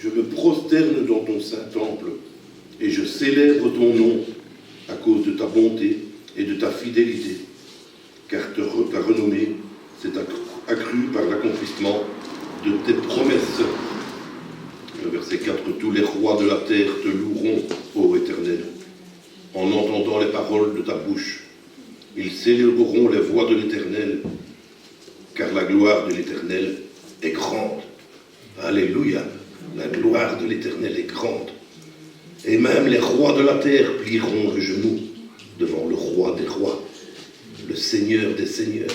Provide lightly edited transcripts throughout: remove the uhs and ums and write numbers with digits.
Je me prosterne dans ton saint temple et je célèbre ton nom à cause de ta bonté et de ta fidélité, car ta renommée s'est accrue par l'accomplissement de tes promesses. Le verset 4, tous les rois de la terre te loueront, ô Éternel, en entendant les paroles de ta bouche. Ils célébreront les voies de l'Éternel, car la gloire de l'Éternel est grande. Alléluia, la gloire de l'Éternel est grande. Et même les rois de la terre plieront le genou devant le roi des rois, le Seigneur des seigneurs.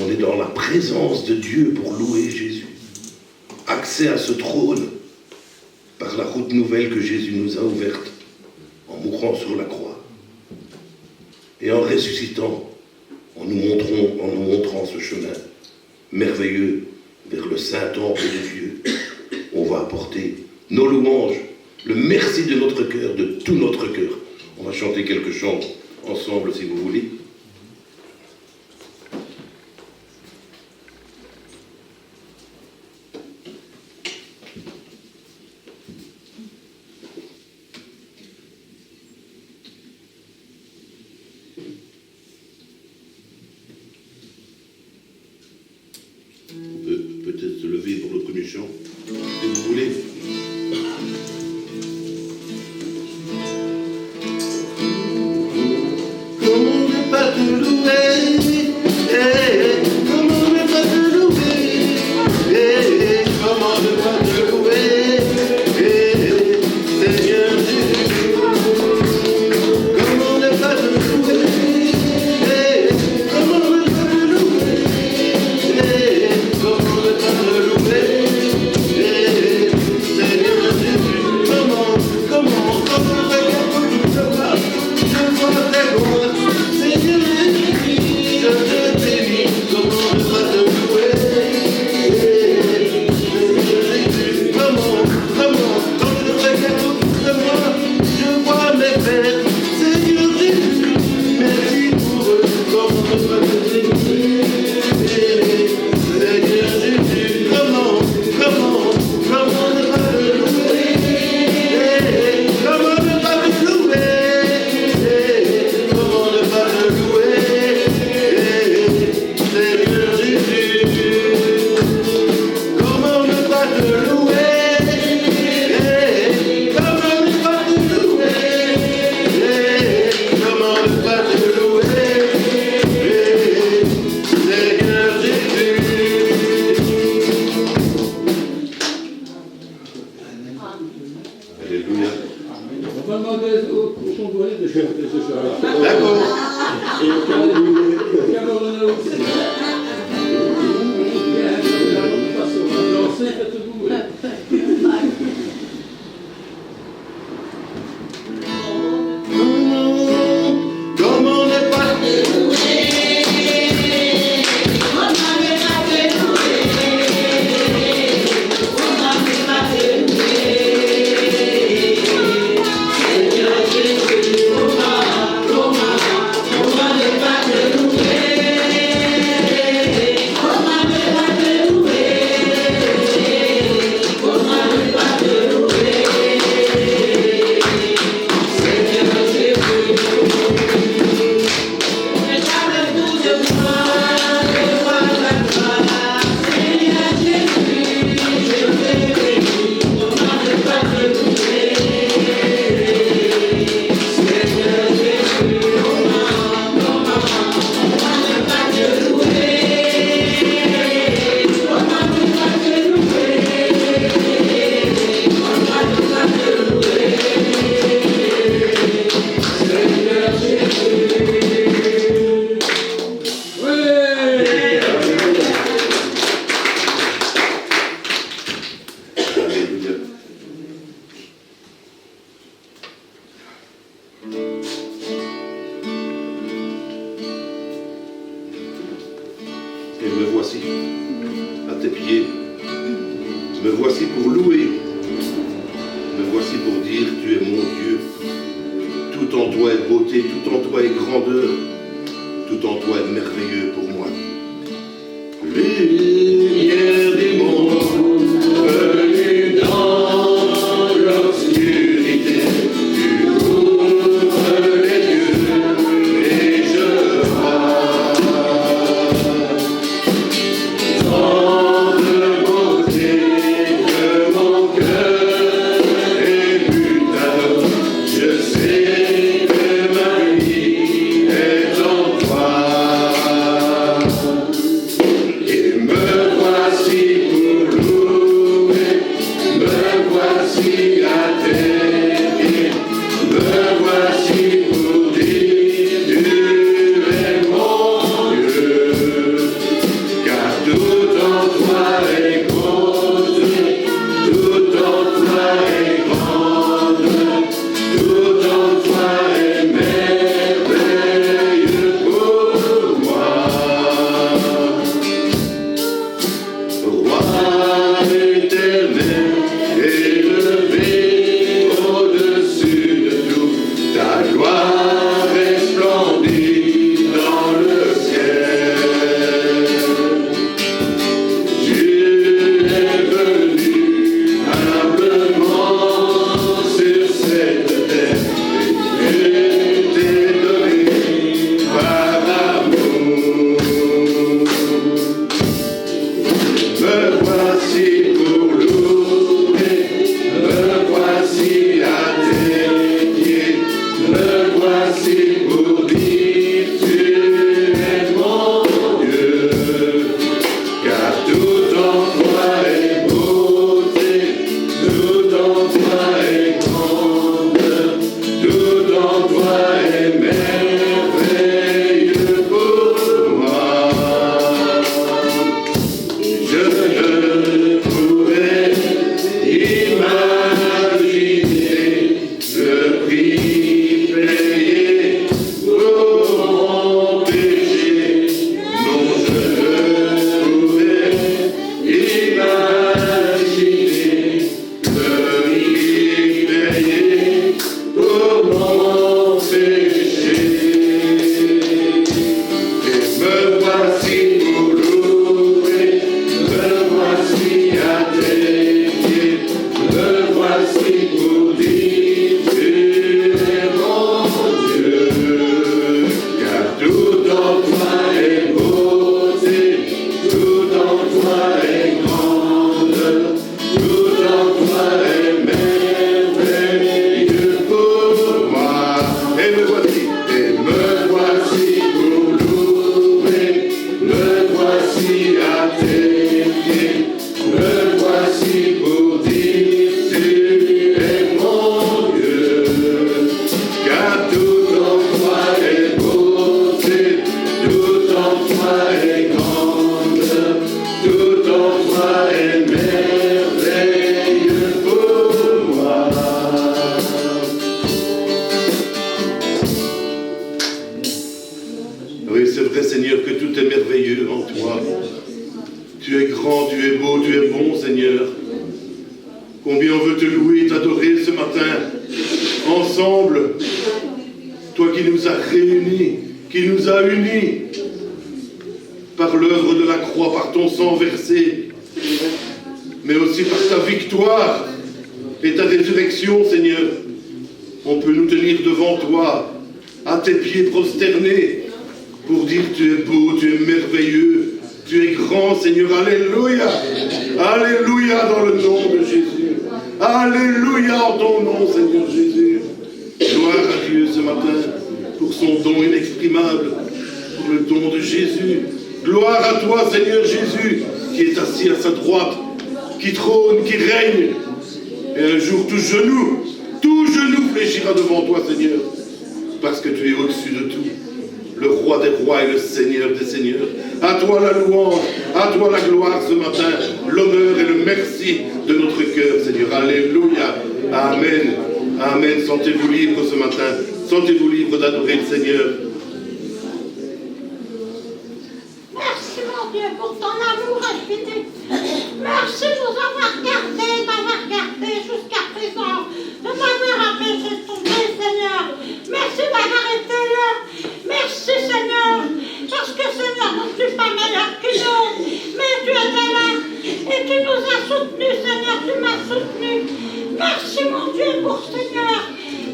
On est dans la présence de Dieu pour louer Jésus. Accès à ce trône par la route nouvelle que Jésus nous a ouverte en mourant sur la croix et en ressuscitant, en nous montrant ce chemin merveilleux vers le Saint-Temple de Dieu. On va apporter nos louanges, le merci de notre cœur, de tout notre cœur. On va chanter quelques chants ensemble si vous voulez. Peut-être se lever pour le premier chant, si vous voulez. Comment ne pas te louer, comment ne pas te louer, comment ne pas te louer, Seigneur Jésus. Comment ne pas te louer, comment ne pas te louer, comment ne pas te louer, Seigneur Jésus. Comment je vois très loin, Seigneur Jésus, je te bénis. Comment ne pas te louer, Seigneur Jésus. Comment, quand je regarde autour de moi, je vois mes pères, Seigneur Jésus, merci pour eux. Comment ne pas te bénir, Seigneur Jésus. Comment ne pas te louer, comment ne pas te louer, comment ne pas te louer, Seigneur Jésus. Comment ne pas te louer, comment ne pas te louer, comment ne pas te louer, Seigneur Jésus. Alléluia. On va demander aux Congolais de chanter ce soir. D'accord. Et aux Camerounais aussi. Bien, on passe au lancer, faites-vous. Comment ne pas te louer, et me voici à tes pieds. Me voici pour louer. Me voici pour dire tu es mon Dieu. Tout en toi est beauté, tout en toi est grandeur, tout en toi est merveilleux pour moi. Lumière du monde, beau, tu es bon, Seigneur. Combien on veut te louer et t'adorer ce matin, ensemble. Toi qui nous as réunis, qui nous as unis par l'œuvre de la croix, par ton sang versé, mais aussi par ta victoire et ta résurrection, Seigneur. On peut nous tenir devant toi, à tes pieds prosternés, pour dire tu es beau, tu es merveilleux, tu es grand, Seigneur. Alléluia. Alléluia dans le nom de Jésus. Alléluia en ton nom, Seigneur Jésus. Gloire à Dieu ce matin pour son don inexprimable, pour le don de Jésus. Gloire à toi, Seigneur Jésus, qui est assis à sa droite, qui trône, qui règne. Et un jour, tout genou fléchira devant toi, Seigneur, parce que tu es au-dessus de tout. Le roi des rois et le Seigneur des seigneurs. À toi la louange, à toi la gloire ce matin, l'honneur et le merci de notre cœur, Seigneur. Alléluia. Amen. Amen. Sentez-vous libre ce matin. Sentez-vous libre d'adorer le Seigneur. Merci mon Dieu pour ton amour infini. Merci de nous avoir gardés jusqu'à présent, de m'avoir empêché de tomber, Seigneur. Merci d'avoir été là. Merci, Seigneur, parce que, Seigneur, je ne suis pas meilleur qu'une autre, mais tu étais là et tu nous as soutenus, Seigneur, tu m'as soutenu. Merci, mon Dieu, pour, Seigneur,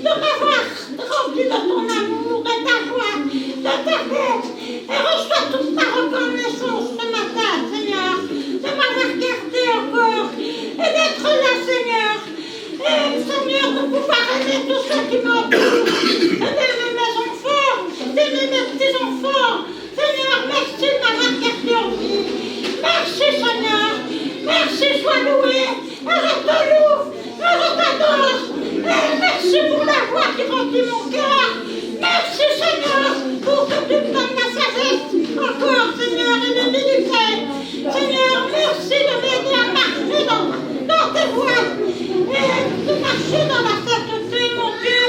de m'avoir rempli de ton amour, de ta joie, de ta paix. Et reçois toute ta reconnaissance ce matin, Seieur, de m'avoir gardé encore et d'être là, Seigneur. Et, Seigneur, de pouvoir aimer tous ceux qui m'entourent, d'aimer mes enfants, d'aimer mes petits-enfants. Seigneur, merci de m'avoir gardé en vie. Merci, Seigneur. Merci, sois loué. Et je te loue, et je t'adore. Et merci pour la voix qui remplit mon cœur. Merci, Seigneur, pour que tu me donnes la sagesse encore, Seigneur, et l'humilité. Seigneur, merci de m'aider à marcher dans tes voies et de marcher dans la sainteté, mon Dieu,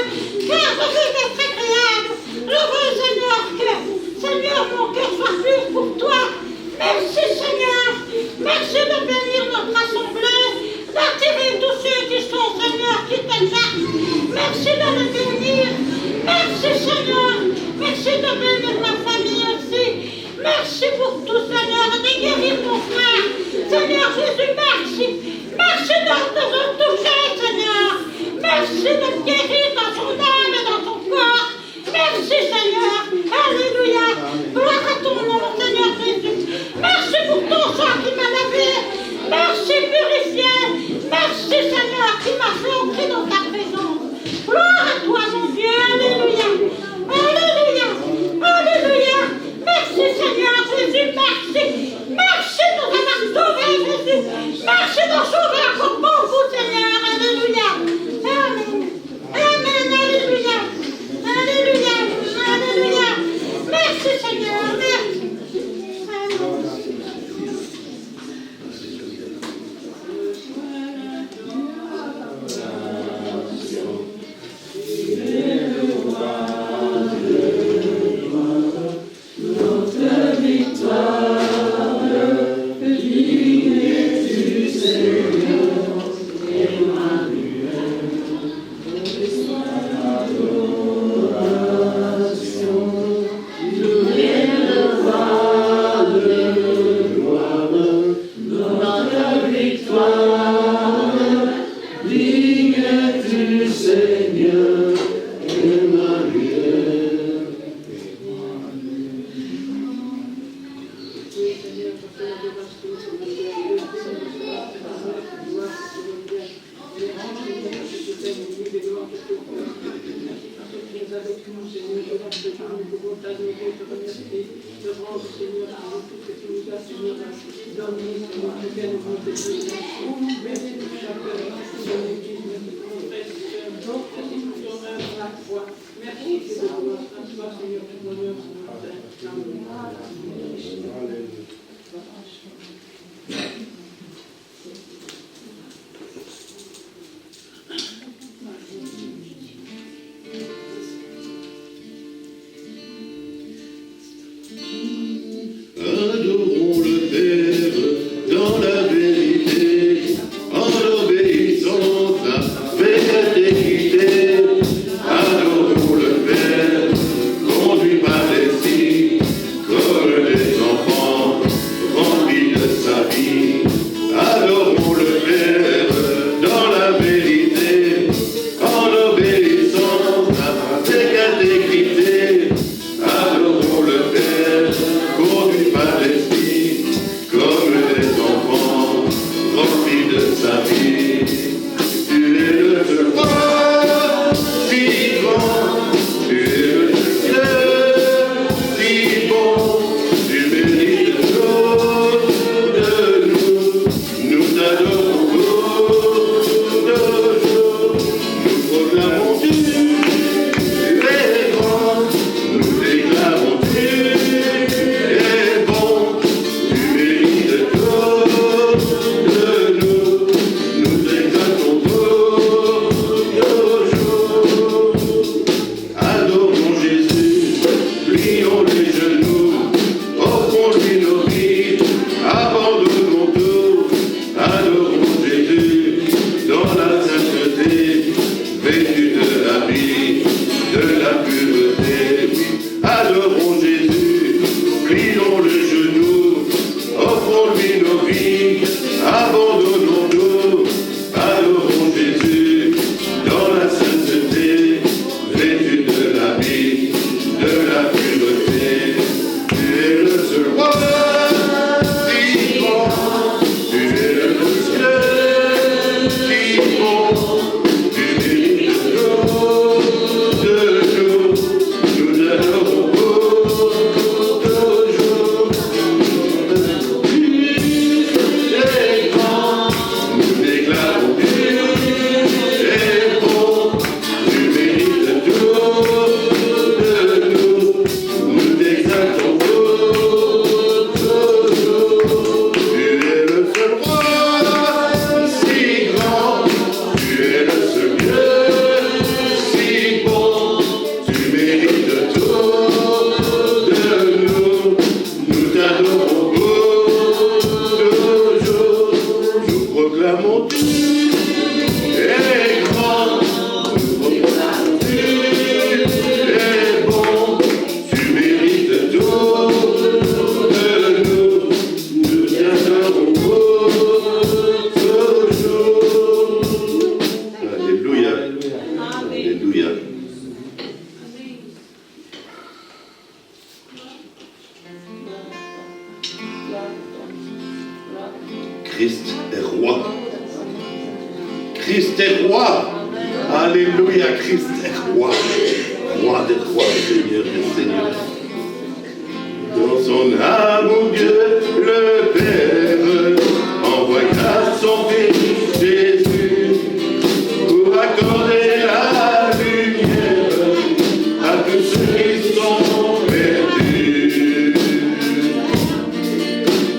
car je veux être agréable. Je veux, Seigneur, que, Seigneur, mon cœur soit pur pour toi. Merci, Seigneur. Merci de bénir notre assemblée, d'attirer tous ceux qui sont, Seigneur, qui t'exercent. Merci de le bénir. Merci, Seigneur. Merci de bénir ma famille aussi. Merci pour tout, Seigneur, de guérir mon frère. Seigneur Jésus, merci. Merci de te toucher, Seigneur. Merci de me guérir dans son âme et dans ton corps. Merci, Seigneur. Alléluia. Gloire à ton nom, Seigneur Jésus. Merci pour ton sang qui m'a lavé. Merci, purifié. Merci, Seigneur, qui m'a fait entrer dans ta présence. Gloire à toi, mon Dieu. Alléluia. Alléluia. Alléluia. Merci, Seigneur Jésus. Merci. Merci de nous avoir sauvés, Jésus. Merci de sauver encore beaucoup, Seigneur. Alléluia. Amen. Amen. Alléluia. Alléluia. Alléluia. Merci, Seigneur. Merci. Adorons le Père dans la bénédiction. Christ est roi. Christ est roi. Alléluia, Christ est roi. Roi des rois, Seigneur des seigneurs. Dans son amour, Dieu le Père envoya son Fils Jésus pour accorder la lumière à tous ceux qui sont perdus.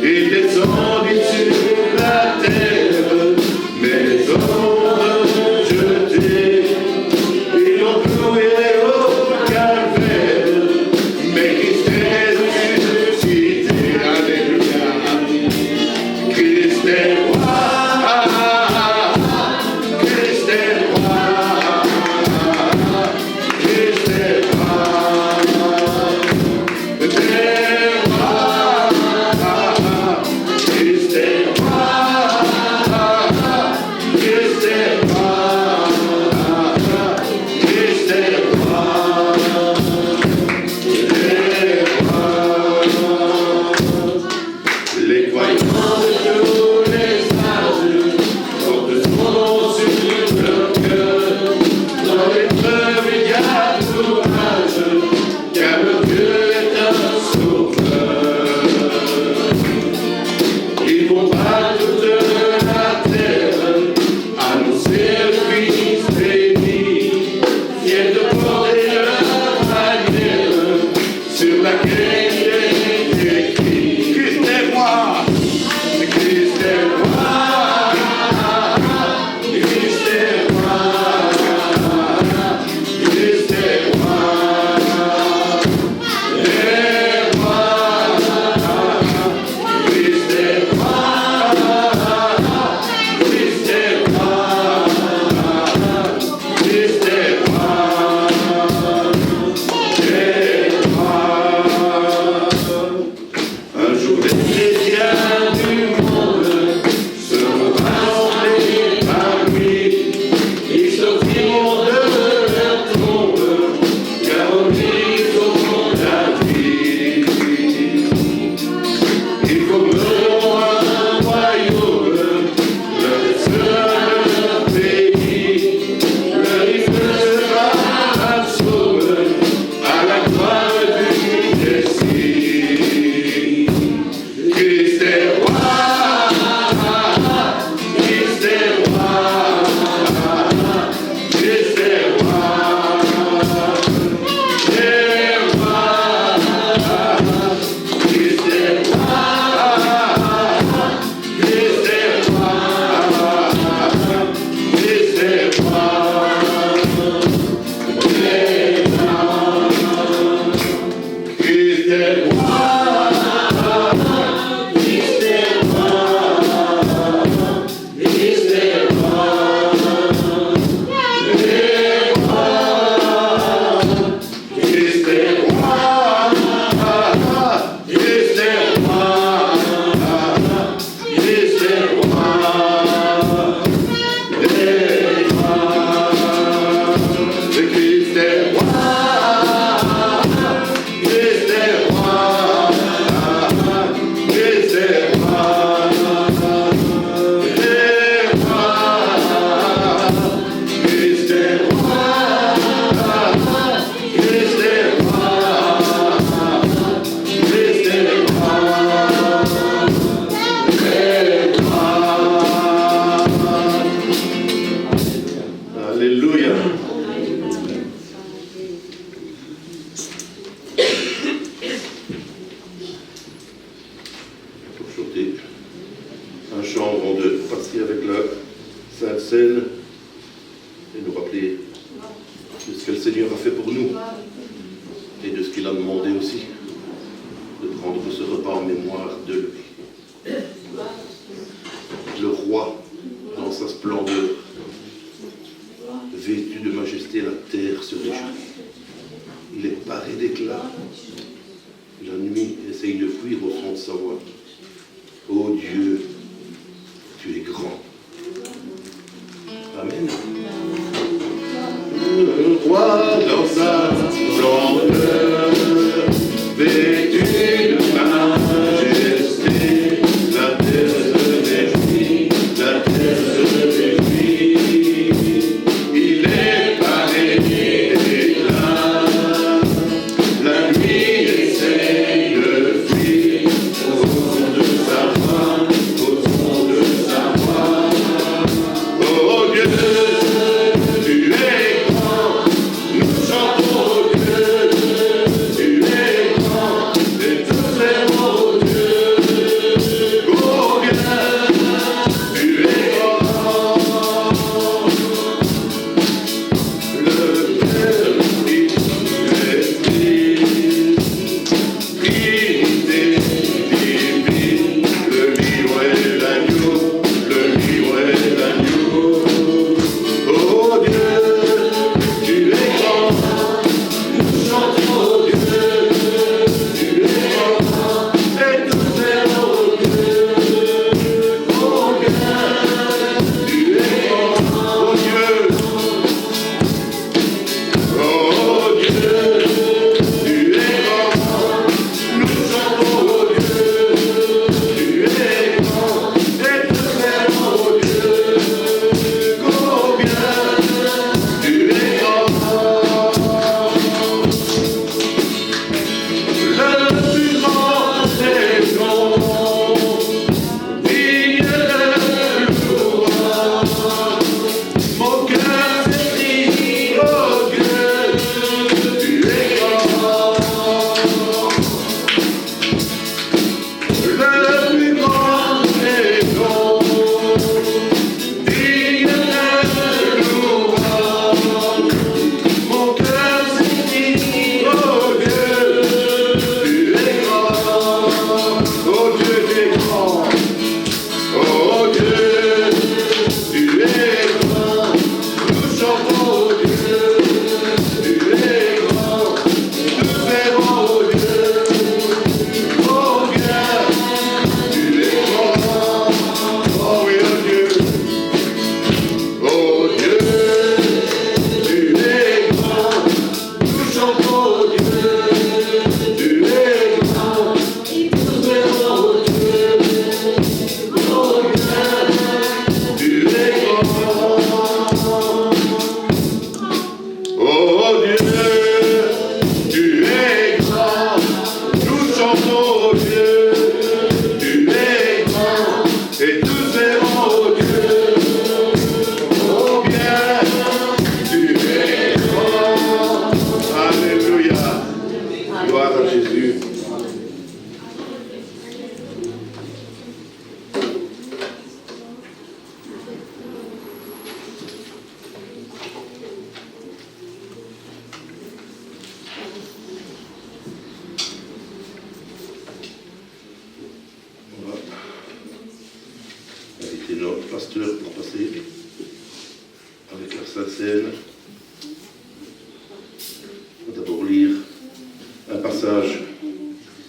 Il descendit sur la terre, mais les hommes jetés, ils l'ont cloué au calvaire, mais Christ est ressuscité. Alléluia. Christ est roi. Christ est roi. Christ est roi. Christ est roi. Christ est roi. Christ est roi. Les croyants de tous les âges portent son nom sur leur cœur. Dans l'épreuve il y a courage, car le Dieu est un sauveur. Ils vont par toute la terre annoncer le Christ béni, fiers de porter leur bannière sur laquelle il est écrit: Christ est roi. Christ est roi. Christ est roi. Christ est roi. Est roi. Christ est roi. Christ est roi. Christ est roi. Un jour les chrétiens du monde seront rassemblés par lui. Ils sortiront de leur tombe, car en lui ils auront la vie. Ils formeront un royaume, leur sera leur pays. Leur hymne sera un psaume à la gloire du Messie. Christ est roi. Christ est roi. Christ est roi. Est roi. Christ est roi. Christ est roi. Christ est roi. Christ est roi. Christ est roi. Christ est roi. Christ est roi. Christ est roi. Christ est roi. Christ est roi. Christ est roi. Christ est roi. Christ est roi. Christ est roi. Christ est roi. Alléluia. Pour chanter un chant avant de passer avec la Sainte Seine et nous rappeler de ce que le Seigneur a fait pour nous et de ce qu'il a demandé aussi, de prendre ce repas en mémoire de lui. Le roi dans sa splendeur, vêtu de majesté, la terre se réjouit. Il est paré d'éclat. La nuit essaye de fuir au son de sa voix. Ô Dieu, tu es grand. Amen. Le roi dans sa splendeur, vêtu de majesté, la terre se réjouit. Gloire à Jésus. On va inviter notre pasteur pour passer avec la Sainte Seine. On va d'abord lire un passage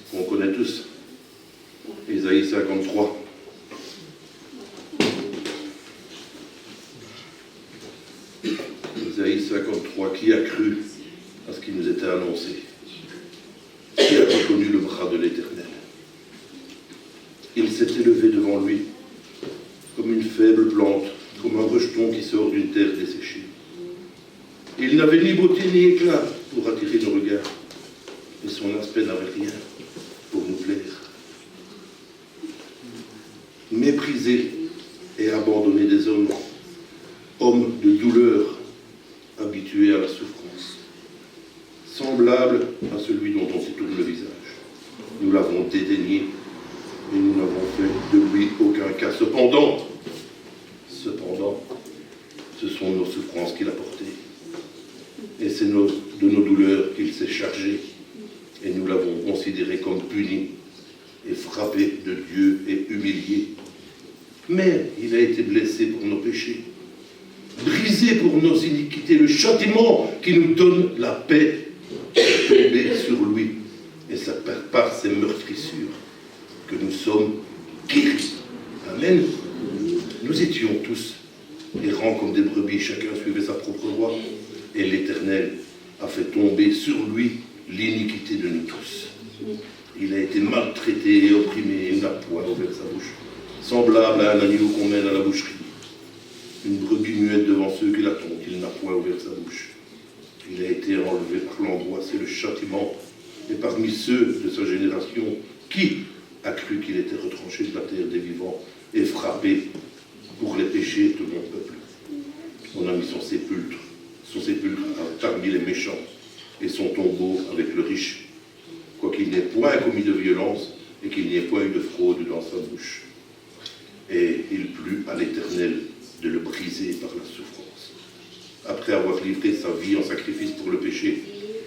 qu'on connaît tous, Ésaïe 53. Ésaïe 53, qui a cru à ce qui nous était annoncé? Qui a reconnu le bras de l'Éternel? Il s'est élevé devant lui comme une faible plante, comme un rejeton qui sort d'une terre desséchée. Il n'avait ni beauté ni éclat pour attirer nos regards, et son aspect n'avait rien pour nous plaire. Méprisé et abandonné des hommes, homme de douleur, habitué à la souffrance, semblable à celui dont on se tourne le visage. Nous l'avons dédaigné et nous n'avons fait de lui aucun cas. Cependant, ce sont nos souffrances qu'il a portées. Et c'est de nos douleurs qu'il s'est chargé. Et nous l'avons considéré comme puni et frappé de Dieu et humilié. Mais il a été blessé pour nos péchés, brisé pour nos iniquités. Le châtiment qui nous donne la paix est tombé sur lui. Et c'est par ses meurtrissures que nous sommes guéris. Amen. Nous étions tous errants comme des brebis, chacun suivait sa propre voie. Et l'Éternel a fait tomber sur lui l'iniquité de nous tous. Il a été maltraité et opprimé, il n'a point ouvert sa bouche, semblable à un agneau qu'on mène à la boucherie. Une brebis muette devant ceux qui l'attendent, il n'a point ouvert sa bouche. Il a été enlevé par l'endroit, c'est le châtiment. Et parmi ceux de sa génération, qui a cru qu'il était retranché de la terre des vivants et frappé pour les péchés de mon peuple? On a mis son sépulcre parmi les méchants, et son tombeau avec le riche, quoiqu'il n'ait point commis de violence et qu'il n'y ait point eu de fraude dans sa bouche. Et il plut à l'Éternel de le briser par la souffrance. Après avoir livré sa vie en sacrifice pour le péché,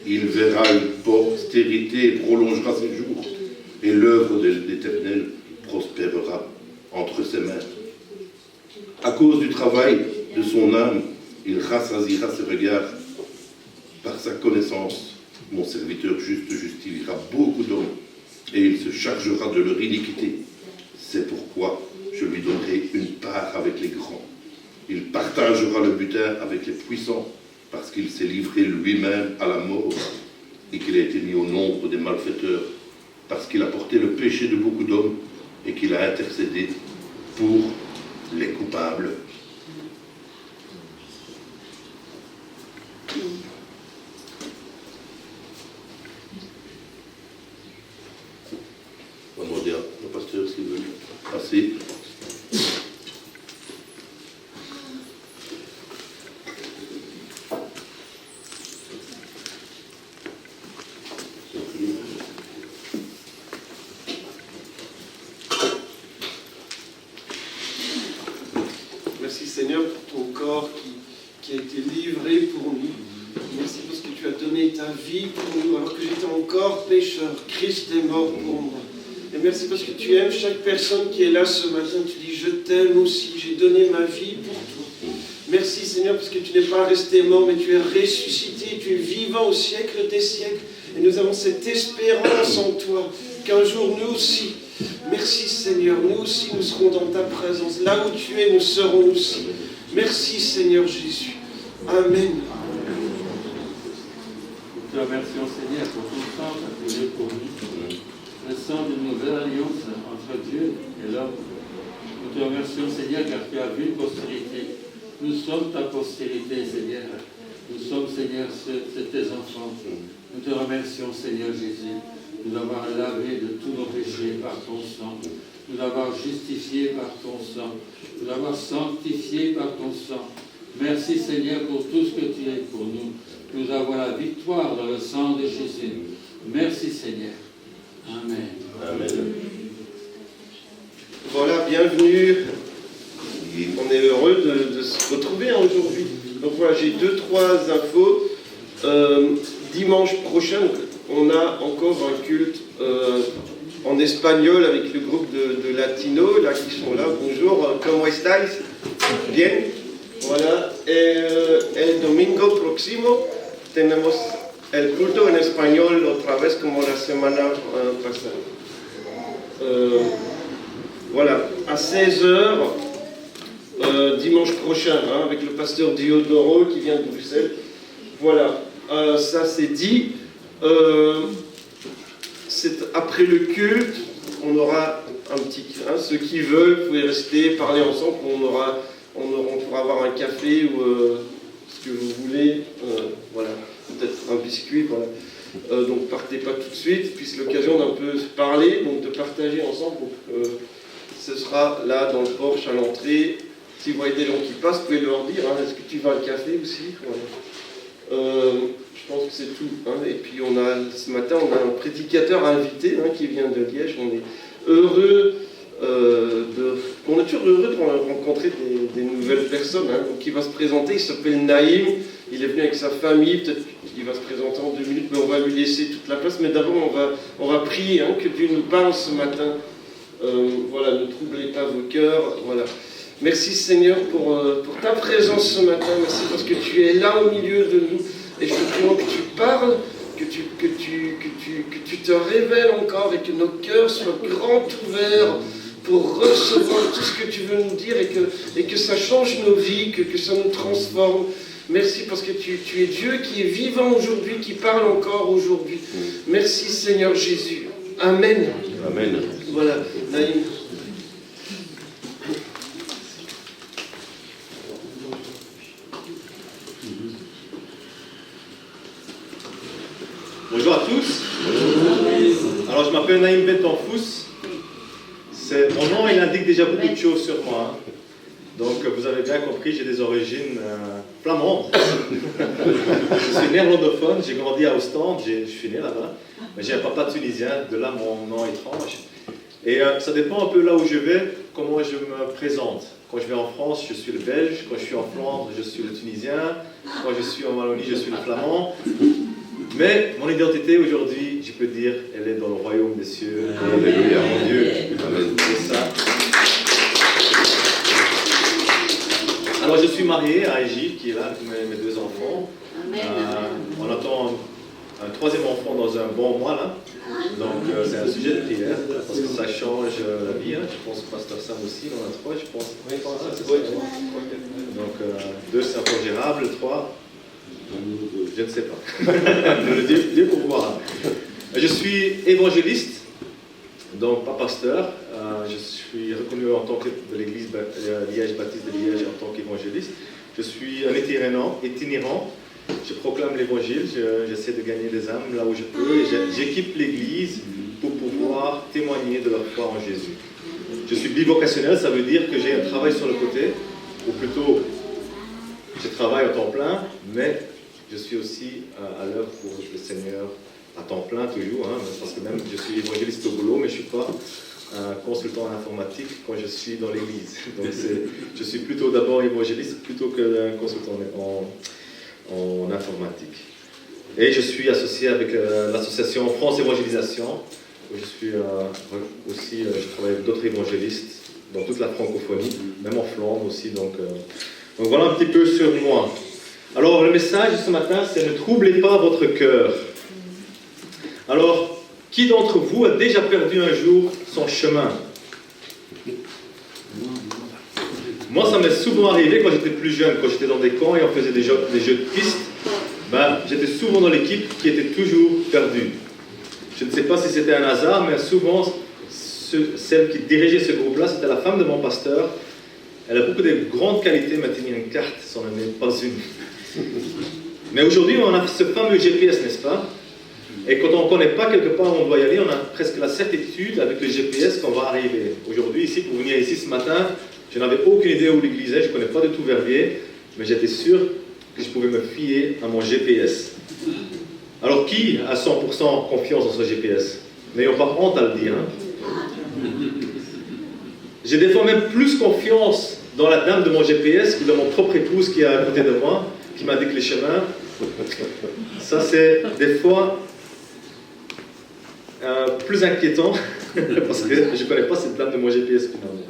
il verra une postérité et prolongera ses jours, et l'œuvre de l'Éternel prospérera entre ses mains. À cause du travail de son âme, il rassasiera ses regards. Par sa connaissance, mon serviteur juste justifiera beaucoup d'hommes, et il se chargera de leur iniquité. C'est pourquoi je lui donnerai une part avec les grands. Il partagera le butin avec les puissants, parce qu'il s'est livré lui-même à la mort, et qu'il a été mis au nombre des malfaiteurs, parce qu'il a porté le péché de beaucoup d'hommes, et qu'il a intercédé pour les coupables. On va demander au pasteur s'il veut passer. Merci Seigneur pour ton corps qui a été livré pour nous. Merci parce que tu as donné ta vie pour nous alors que j'étais encore pécheur. Christ est mort pour moi. Et merci parce que tu aimes chaque personne qui est là ce matin. Tu dis, je t'aime aussi, j'ai donné ma vie pour toi. Merci Seigneur parce que tu n'es pas resté mort, mais tu es ressuscité, tu es vivant au siècle des siècles. Et nous avons cette espérance en toi qu'un jour nous aussi, merci Seigneur, nous aussi nous serons dans ta présence. Là où tu es, nous serons aussi. Merci Seigneur Jésus. Amen. Nous te remercions Seigneur pour ton sang appelé pour nous. Le sang d'une nouvelle alliance entre Dieu et l'homme. Nous te remercions Seigneur car tu as vu une postérité. Nous sommes ta postérité Seigneur. Nous sommes Seigneur tes enfants. Nous te remercions Seigneur Jésus de nous avoir lavé de tous nos péchés par ton sang, de nous avoir justifiés par ton sang, de nous avoir sanctifiés par ton sang. Merci Seigneur pour tout ce que tu es pour nous. Nous avons la victoire dans le sang de Jésus. Merci Seigneur. Amen. Amen. Voilà, bienvenue. On est heureux de se retrouver aujourd'hui. Donc voilà, j'ai 2-3 infos. Dimanche prochain, on a encore un culte en espagnol avec le groupe de Latino, là, qui sont là. Bonjour, ¿cómo estáis? Bien. Voilà. El domingo próximo tenemos el culto en español otra vez como la semana pasada. Voilà, à 16h, dimanche prochain, hein, avec le pasteur Diodoro qui vient de Bruxelles. Voilà, ça c'est dit. C'est après le culte, on aura un petit... Hein, ceux qui veulent, vous pouvez rester, parler ensemble, on pourra avoir un café ou ce que vous voulez. Voilà, peut-être un biscuit, voilà. Donc partez pas tout de suite, puis c'est l'occasion d'un peu parler, donc de partager ensemble. Donc, ce sera là dans le porche à l'entrée. Si vous voyez des gens qui passent, vous pouvez leur dire, hein, est-ce que tu veux un café aussi? Voilà. Je pense que c'est tout. Hein. Et puis ce matin, on a un prédicateur invité hein, qui vient de Liège. On est heureux on est toujours heureux de rencontrer des nouvelles personnes. Hein. Donc il va se présenter, il s'appelle Naïm. Il est venu avec sa famille, peut-être qu'il va se présenter en 2 minutes, mais on va lui laisser toute la place. Mais d'abord, on va prier hein, que Dieu nous parle ce matin. Voilà, ne troublez pas vos cœurs. Voilà. Merci Seigneur pour ta présence ce matin. Merci parce que tu es là au milieu de nous. Et je te prie que tu parles, que tu te révèles encore et que nos cœurs soient grands ouverts pour recevoir tout ce que tu veux nous dire et que ça change nos vies, que ça nous transforme. Merci parce que tu es Dieu qui est vivant aujourd'hui, qui parle encore aujourd'hui. Merci Seigneur Jésus. Amen. Amen. Voilà, Naïm. Bonjour à tous. Alors je m'appelle Naïm Bentanfous. Mon nom il indique déjà beaucoup de choses sur moi. Donc vous avez bien compris, j'ai des origines flamandes. Je suis néerlandophone, j'ai grandi à Ostende, je suis né là-bas. Mais j'ai un papa tunisien, de là mon nom étrange. Et ça dépend un peu là où je vais, comment je me présente. Quand je vais en France, je suis le Belge. Quand je suis en Flandre, je suis le Tunisien. Quand je suis en Wallonie, je suis le Flamand. Mais mon identité aujourd'hui, je peux dire, elle est dans le royaume des cieux. Alléluia, mon Dieu. C'est ça. Alors je suis marié à Agile, qui est là avec mes 2 enfants. On attend un 3e enfant dans un bon mois là. Donc c'est un sujet de prière, parce que ça change la vie. Hein. Je pense que Pasteur Sam aussi, on a 3, je pense. Oui, c'est ça. Donc 2 c'est encore gérable, 3... Je ne sais pas. Dieu pour voir. Je suis évangéliste, donc pas pasteur. Je suis reconnu en tant que de l'église Liège Baptiste de Liège en tant qu'évangéliste. Je suis un itinérant. Je proclame l'évangile. J'essaie de gagner des âmes là où je peux. Et j'équipe l'église pour pouvoir témoigner de leur foi en Jésus. Je suis bivocationnel, ça veut dire que j'ai un travail sur le côté, ou plutôt, je travaille à temps plein, mais je suis aussi à l'œuvre pour le Seigneur à temps plein toujours, hein, parce que même je suis évangéliste au boulot, mais je ne suis pas un consultant en informatique quand je suis dans l'église. Donc je suis plutôt d'abord évangéliste plutôt qu'un consultant en informatique. Et je suis associé avec l'association France Évangélisation, où je suis aussi, je travaille avec d'autres évangélistes dans toute la francophonie, même en Flandre aussi. Donc voilà un petit peu sur moi. Alors, le message de ce matin, c'est « Ne troublez pas votre cœur ». Alors, qui d'entre vous a déjà perdu un jour son chemin? Moi, ça m'est souvent arrivé quand j'étais plus jeune, quand j'étais dans des camps et on faisait des jeux de piste. J'étais souvent dans l'équipe qui était toujours perdue. Je ne sais pas si c'était un hasard, mais souvent, celle qui dirigeait ce groupe-là, c'était la femme de mon pasteur. Elle a beaucoup de grandes qualités, m'a tenu une carte, ça n'en est pas une. Mais aujourd'hui, on a ce fameux GPS, n'est-ce pas? Et quand on ne connaît pas quelque part où on doit y aller, on a presque la certitude avec le GPS qu'on va arriver. Aujourd'hui, ici, pour venir ici ce matin, je n'avais aucune idée où l'église est, je ne connais pas du tout Verviers, mais j'étais sûr que je pouvais me fier à mon GPS. Alors qui a 100% confiance dans son GPS? N'ayons pas honte à le dire. Hein. J'ai des fois même plus confiance dans la dame de mon GPS que dans mon propre épouse qui est à côté de moi, qui m'indique les chemins. Ça, c'est des fois plus inquiétant, parce que je ne connais pas cette dame de mon GPS finalement.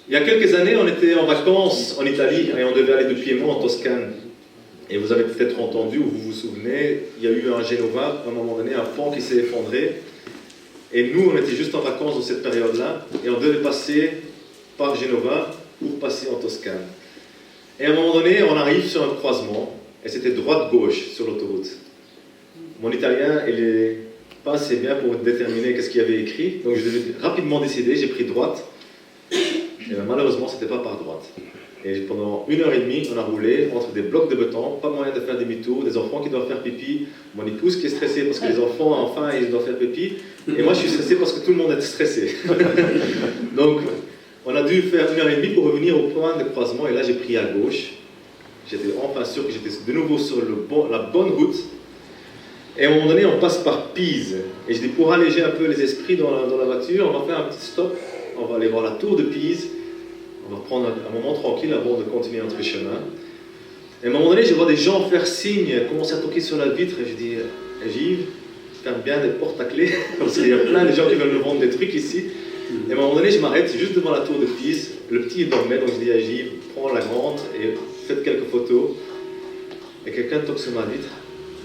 Il y a quelques années, on était en vacances en Italie et on devait aller de Piémont en Toscane. Et vous avez peut-être entendu, ou vous vous souvenez, il y a eu un Genova, à un moment donné, un pont qui s'est effondré. Et nous, on était juste en vacances dans cette période-là, et on devait passer par Genova pour passer en Toscane. Et à un moment donné, on arrive sur un croisement, et c'était droite-gauche sur l'autoroute. Mon italien, il est pas assez bien pour déterminer qu'est-ce qu'il y avait écrit, donc je devais rapidement décider, j'ai pris droite, et bien, malheureusement, c'était pas par droite. Et pendant 1h30, on a roulé entre des blocs de béton, pas moyen de faire demi-tour, des enfants qui doivent faire pipi, mon épouse qui est stressée parce que les enfants, enfin, ils doivent faire pipi, et moi je suis stressé parce que tout le monde est stressé. Donc, on a dû faire 1h30 pour revenir au point de croisement, et là j'ai pris à gauche. J'étais enfin sûr que j'étais de nouveau sur la bonne route. Et à un moment donné, on passe par Pise. Et je dis, pour alléger un peu les esprits dans la voiture, on va faire un petit stop, on va aller voir la tour de Pise. On va prendre un moment tranquille avant de continuer notre chemin. Et à un moment donné, je vois des gens faire signe, commencer à toquer sur la vitre. Et je dis, Gilles, ferme bien les portes à clé, parce qu'il y a plein de gens qui veulent me vendre des trucs ici. Et à un moment donné, je m'arrête juste devant la tour de Pise. Le petit dormait, donc je dis à Gilles, prends la grande et faites quelques photos. Et quelqu'un toque sur ma vitre.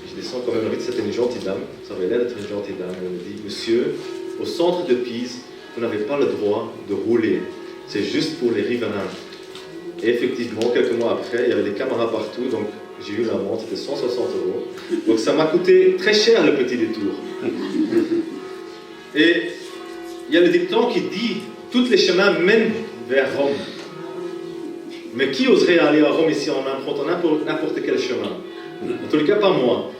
Je descends quand même la vitre, c'était une gentille dame. Ça avait l'air d'être une gentille dame. Elle me dit, monsieur, au centre de Pise, vous n'avez pas le droit de rouler. C'est juste pour les riverains. Et effectivement, quelques mois après, il y avait des caméras partout, donc j'ai eu l'amende, c'était 160 €. Donc ça m'a coûté très cher le petit détour. Et il y a le dicton qui dit « Tous les chemins mènent vers Rome ». Mais qui oserait aller à Rome ici en empruntant n'importe quel chemin? En tous les cas, pas moi.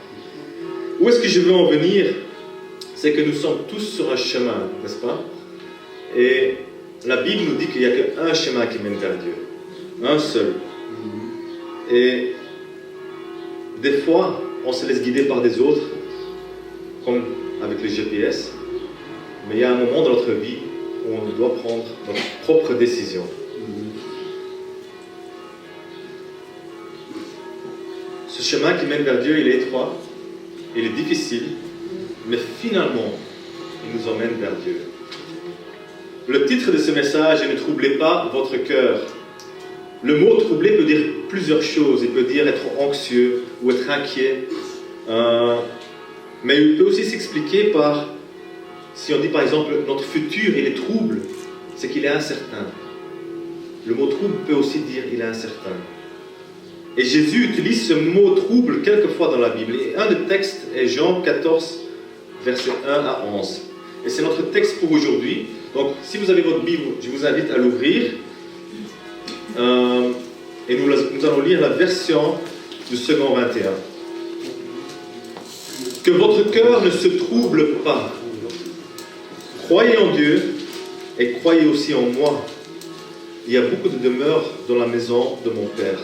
Où est-ce que je veux en venir? C'est que nous sommes tous sur un chemin, n'est-ce pas? Et la Bible nous dit qu'il n'y a qu'un chemin qui mène vers Dieu. Un seul. Et des fois, on se laisse guider par des autres, comme avec le GPS. Mais il y a un moment dans notre vie où on doit prendre notre propre décision. Ce chemin qui mène vers Dieu, il est étroit, il est difficile, mais finalement, il nous emmène vers Dieu. Le titre de ce message est « Ne troublez pas votre cœur ». Le mot « troubler » peut dire plusieurs choses. Il peut dire être anxieux ou être inquiet. Mais il peut aussi s'expliquer par, si on dit par exemple « notre futur il est trouble », c'est qu'il est incertain. Le mot « trouble » peut aussi dire « il est incertain ». Et Jésus utilise ce mot « trouble » quelquefois dans la Bible. Et un des textes est Jean 14, versets 1 à 11. Et c'est notre texte pour aujourd'hui. Donc, si vous avez votre Bible, je vous invite à l'ouvrir. Et nous allons lire la version du second 21. Que votre cœur ne se trouble pas. Croyez en Dieu et croyez aussi en moi. Il y a beaucoup de demeures dans la maison de mon Père.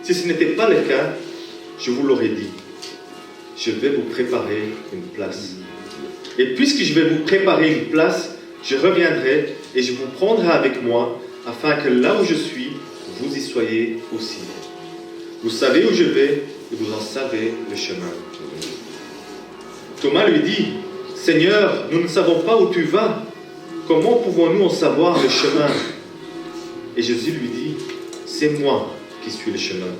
Si ce n'était pas le cas, je vous l'aurais dit. Je vais vous préparer une place. Et puisque je vais vous préparer une place, je reviendrai et je vous prendrai avec moi, afin que là où je suis, vous y soyez aussi. Vous savez où je vais et vous en savez le chemin. Thomas lui dit, « Seigneur, nous ne savons pas où tu vas. Comment pouvons-nous en savoir le chemin ?» Et Jésus lui dit, « C'est moi qui suis le chemin,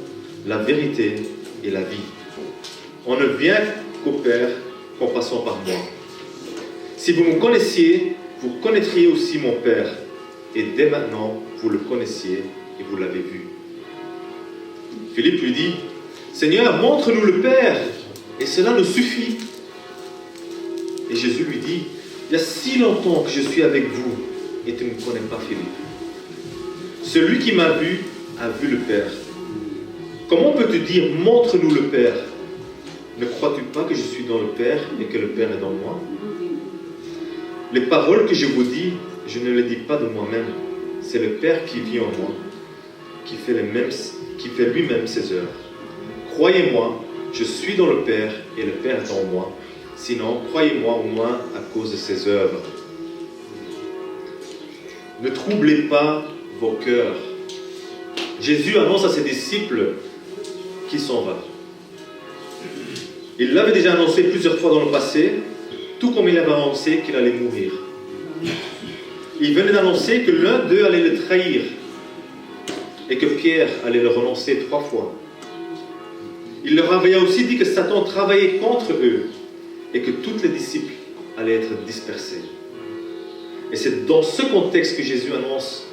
la vérité et la vie. On ne vient qu'au Père qu'en passant par moi. Si vous me connaissiez, vous connaîtriez aussi mon Père. Et dès maintenant, vous le connaissiez et vous l'avez vu. » Philippe lui dit, « Seigneur, montre-nous le Père, et cela nous suffit. » Et Jésus lui dit, « Il y a si longtemps que je suis avec vous, et tu ne me connais pas, Philippe. Celui qui m'a vu a vu le Père. Comment peux-tu dire, montre-nous le Père? Ne crois-tu pas que je suis dans le Père et que le Père est dans moi? Les paroles que je vous dis, je ne les dis pas de moi-même. C'est le Père qui vit en moi, qui fait lui-même ses œuvres. Croyez-moi, Je suis dans le Père et le Père est en moi. Sinon, croyez-moi au moins à cause de ses œuvres. Ne troublez pas vos cœurs. Jésus annonce à ses disciples qu'il s'en va. Il l'avait déjà annoncé plusieurs fois dans le passé, tout comme il avait annoncé qu'il allait mourir. Il venait d'annoncer que l'un d'eux allait le trahir et que Pierre allait le renoncer 3 fois. Il leur avait aussi dit que Satan travaillait contre eux et que tous les disciples allaient être dispersés. Et c'est dans ce contexte que Jésus annonce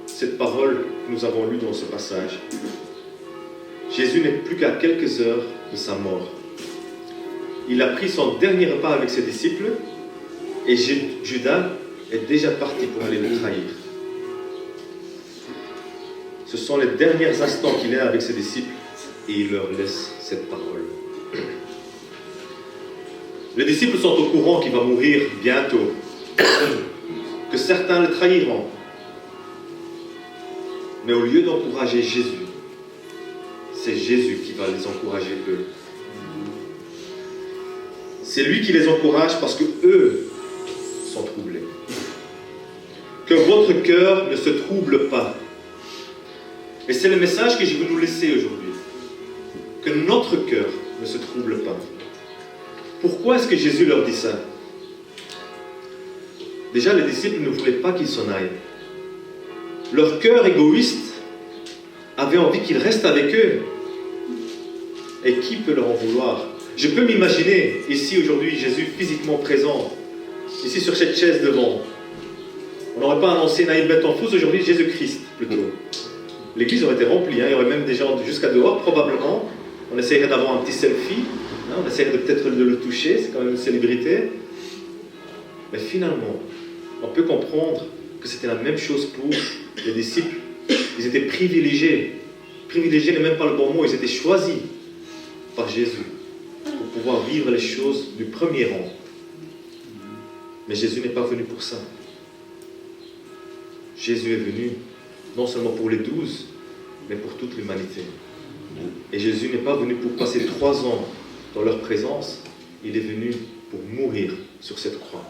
cette parole que nous avons lue dans ce passage. Jésus n'est plus qu'à quelques heures de sa mort. Il a pris son dernier repas avec ses disciples et Judas est déjà parti pour aller le trahir. Ce sont les derniers instants qu'il est avec ses disciples et il leur laisse cette parole. Les disciples sont au courant qu'il va mourir bientôt, que certains le trahiront. Mais au lieu d'encourager Jésus, c'est Jésus qui va les encourager eux. C'est lui qui les encourage parce que eux sont troublés. Que votre cœur ne se trouble pas. Et c'est le message que je veux nous laisser aujourd'hui. Que notre cœur ne se trouble pas. Pourquoi est-ce que Jésus leur dit ça? Déjà, les disciples ne voulaient pas qu'il s'en aille. Leur cœur égoïste avait envie qu'il reste avec eux. Et qui peut leur en vouloir? Je peux m'imaginer ici aujourd'hui Jésus physiquement présent, ici sur cette chaise devant. On n'aurait pas annoncé Naïm Betanfous aujourd'hui, Jésus-Christ plutôt. L'église aurait été remplie, il y aurait même des gens jusqu'à dehors probablement. On essaierait d'avoir un petit selfie, on essaierait peut-être de le toucher, c'est quand même une célébrité. Mais finalement, on peut comprendre que c'était la même chose pour les disciples. Ils étaient privilégiés. Privilégiés n'est même pas le bon mot, ils étaient choisis par Jésus pour pouvoir vivre les choses du premier rang. Mais Jésus n'est pas venu pour ça. Jésus est venu non seulement pour les 12, mais pour toute l'humanité. Et Jésus n'est pas venu pour passer 3 ans dans leur présence, il est venu pour mourir sur cette croix.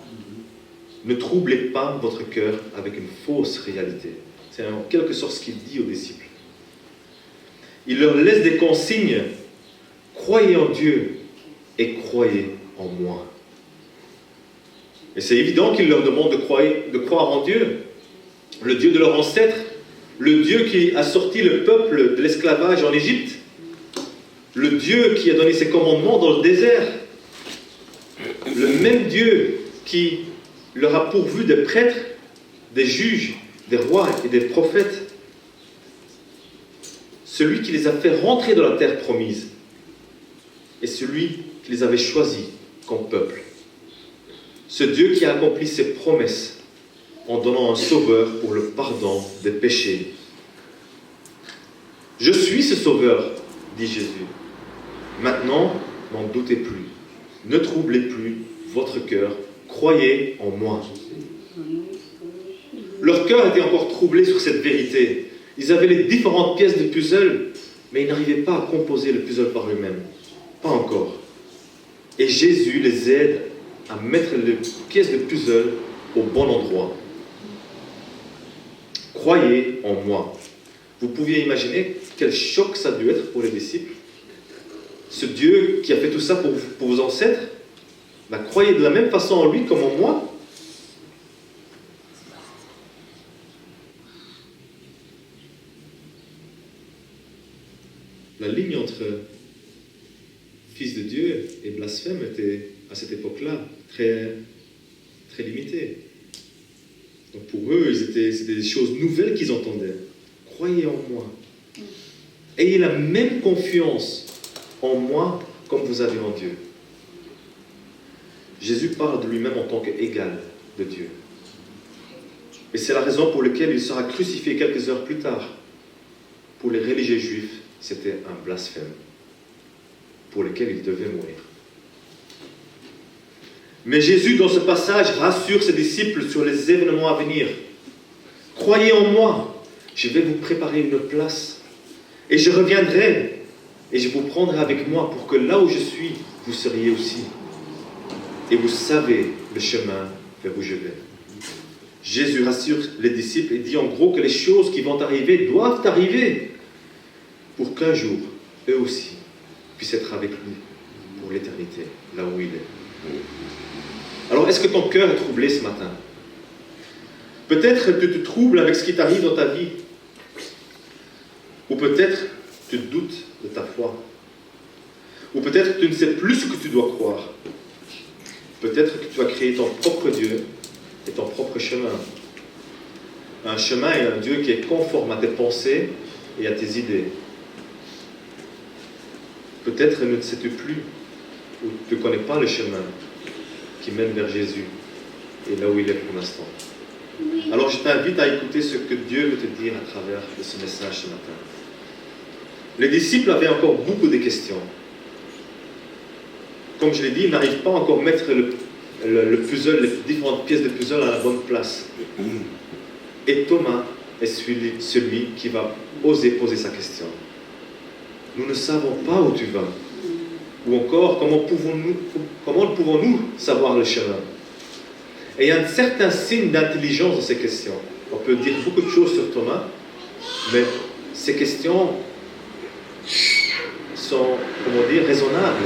Ne troublez pas votre cœur avec une fausse réalité. C'est en quelque sorte ce qu'il dit aux disciples. Il leur laisse des consignes. Croyez en Dieu et croyez en moi. Et c'est évident qu'il leur demande de croire en Dieu, le Dieu de leurs ancêtres, le Dieu qui a sorti le peuple de l'esclavage en Égypte, le Dieu qui a donné ses commandements dans le désert, le même Dieu qui leur a pourvu des prêtres, des juges, des rois et des prophètes, celui qui les a fait rentrer dans la terre promise, et celui qui les avait choisis comme peuple. Ce Dieu qui a accompli ses promesses en donnant un sauveur pour le pardon des péchés. Je suis ce sauveur, dit Jésus. Maintenant, n'en doutez plus. Ne troublez plus votre cœur. Croyez en moi. Leur cœur était encore troublé sur cette vérité. Ils avaient les différentes pièces du puzzle, mais ils n'arrivaient pas à composer le puzzle par eux-mêmes. Pas encore. Et Jésus les aide à mettre les pièces de puzzle au bon endroit. Croyez en moi. Vous pouviez imaginer quel choc ça a dû être pour les disciples. Ce Dieu qui a fait tout ça pour vos ancêtres, croyez de la même façon en lui comme en moi. La ligne entre fils de Dieu et blasphème était, à cette époque-là, très, très limitée. Donc pour eux, c'était des choses nouvelles qu'ils entendaient. Croyez en moi. Ayez la même confiance en moi comme vous avez en Dieu. Jésus parle de lui-même en tant qu'égal de Dieu. Et c'est la raison pour laquelle il sera crucifié quelques heures plus tard. Pour les religieux juifs, c'était un blasphème pour lequel il devait mourir. Mais Jésus, dans ce passage, rassure ses disciples sur les événements à venir. Croyez en moi, je vais vous préparer une place et je reviendrai et je vous prendrai avec moi pour que là où je suis, vous seriez aussi. Et vous savez le chemin vers où je vais. Jésus rassure les disciples et dit en gros que les choses qui vont arriver doivent arriver pour qu'un jour, eux aussi, puissent être avec lui pour l'éternité, là où il est. Alors, est-ce que ton cœur est troublé ce matin? Peut-être tu te troubles avec ce qui t'arrive dans ta vie. Ou peut-être tu doutes de ta foi. Ou peut-être tu ne sais plus ce que tu dois croire. Peut-être que tu as créé ton propre Dieu et ton propre chemin. Un chemin et un Dieu qui est conforme à tes pensées et à tes idées. Peut-être ne sais-tu plus ou tu ne connais pas le chemin qui mène vers Jésus et là où il est pour l'instant. Alors je t'invite à écouter ce que Dieu veut te dire à travers de ce message ce matin. Les disciples avaient encore beaucoup de questions. Comme je l'ai dit, ils n'arrivent pas encore à mettre le puzzle, les différentes pièces de puzzle à la bonne place. Et Thomas est celui qui va oser poser sa question. Nous ne savons pas où tu vas. Ou encore, comment pouvons-nous savoir le chemin? Et il y a un certain signe d'intelligence dans ces questions. On peut dire beaucoup de choses sur Thomas, mais ces questions sont, raisonnables.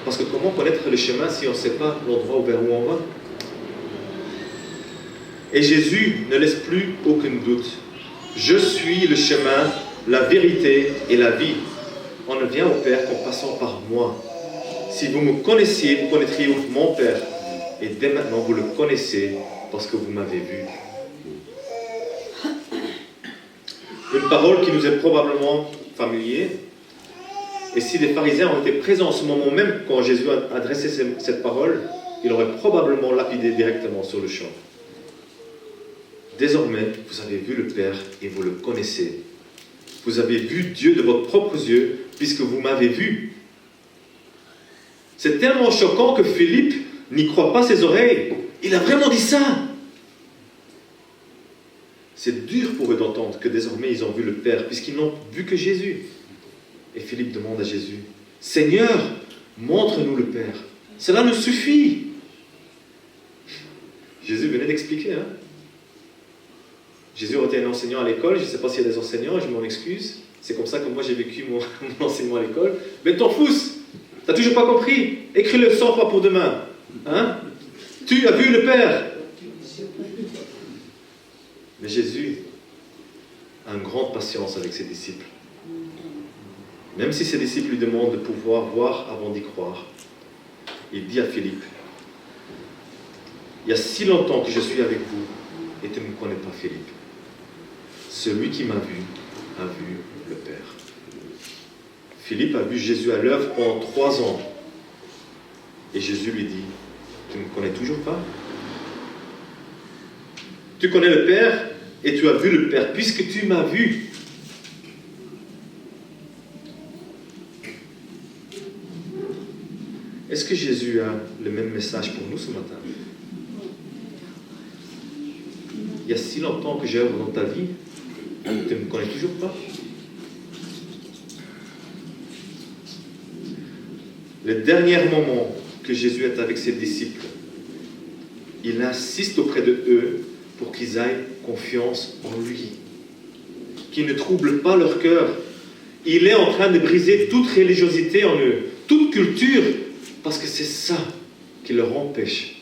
Parce que comment connaître le chemin si on ne sait pas l'endroit vers où on va? Et Jésus ne laisse plus aucun doute. Je suis le chemin, la vérité et la vie. On ne vient au Père qu'en passant par moi. Si vous me connaissiez, vous connaîtriez mon Père. Et dès maintenant, vous le connaissez parce que vous m'avez vu. Une parole qui nous est probablement familière. Et si les pharisiens ont été présents en ce moment même, quand Jésus a adressé cette parole, il aurait probablement lapidé directement sur le champ. Désormais, vous avez vu le Père et vous le connaissez. Vous avez vu Dieu de vos propres yeux, puisque vous m'avez vu. C'est tellement choquant que Philippe n'y croit pas ses oreilles. Il a vraiment dit ça. C'est dur pour eux d'entendre que désormais ils ont vu le Père, puisqu'ils n'ont vu que Jésus. Et Philippe demande à Jésus, « Seigneur, montre-nous le Père. Cela nous suffit. » Jésus venait d'expliquer. Jésus aurait été un enseignant à l'école. Je ne sais pas s'il y a des enseignants, je m'en excuse. C'est comme ça que moi j'ai vécu mon enseignement à l'école. Mais t'en fous. T'as toujours pas compris. Écris-le 100 fois pour demain. Tu as vu le Père. Mais Jésus a une grande patience avec ses disciples. Même si ses disciples lui demandent de pouvoir voir avant d'y croire, il dit à Philippe, « Il y a si longtemps que je suis avec vous et tu ne me connais pas, Philippe. Celui qui m'a vu a vu le Père. » Philippe a vu Jésus à l'œuvre pendant 3 ans. Et Jésus lui dit, « Tu ne me connais toujours pas? Tu connais le Père et tu as vu le Père, puisque tu m'as vu. » Est-ce que Jésus a le même message pour nous ce matin? Il y a si longtemps que j'œuvre dans ta vie, tu ne me connais toujours pas? Le dernier moment que Jésus est avec ses disciples, il insiste auprès de eux pour qu'ils aient confiance en lui, qu'il ne trouble pas leur cœur. Il est en train de briser toute religiosité en eux, toute culture, parce que c'est ça qui leur empêche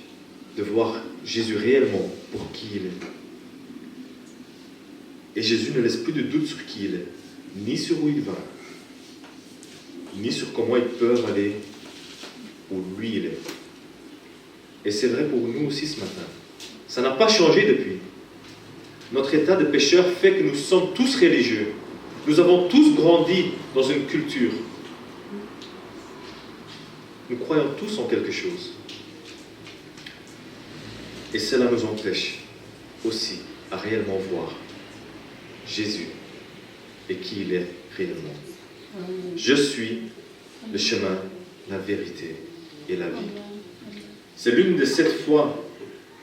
de voir Jésus réellement pour qui il est. Et Jésus ne laisse plus de doute sur qui il est, ni sur où il va, ni sur comment ils peuvent aller où lui il est. Et c'est vrai pour nous aussi ce matin. Ça n'a pas changé depuis. Notre état de pécheur fait que nous sommes tous religieux. Nous avons tous grandi dans une culture. Nous croyons tous en quelque chose. Et cela nous empêche aussi à réellement voir Jésus et qui il est réellement. Je suis le chemin, la vérité et la vie. C'est l'une de 7 fois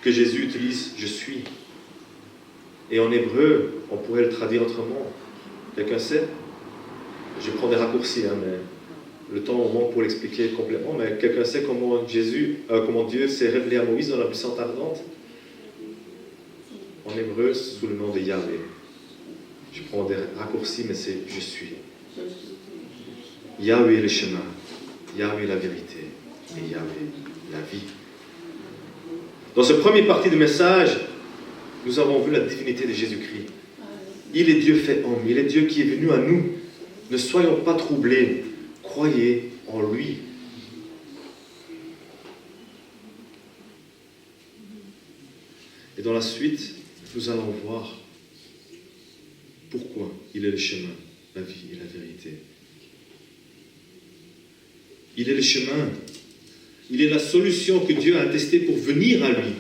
que Jésus utilise « je suis ». Et en hébreu, on pourrait le traduire autrement. Quelqu'un sait? Je prends des raccourcis, hein, mais le temps manque pour l'expliquer complètement. Mais quelqu'un sait comment Dieu s'est révélé à Moïse dans la buisson ardente? En hébreu, sous le nom de Yahvé. Je prends des raccourcis, mais c'est je suis. Yahvé est le chemin, Yahvé est la vérité, et Yahvé la vie. Dans ce premier partie du message, nous avons vu la divinité de Jésus-Christ. Il est Dieu fait homme, il est Dieu qui est venu à nous. Ne soyons pas troublés, croyez en lui. Et dans la suite, nous allons voir pourquoi il est le chemin, la vie et la vérité. Il est le chemin. Il est la solution que Dieu a attestée pour venir à lui.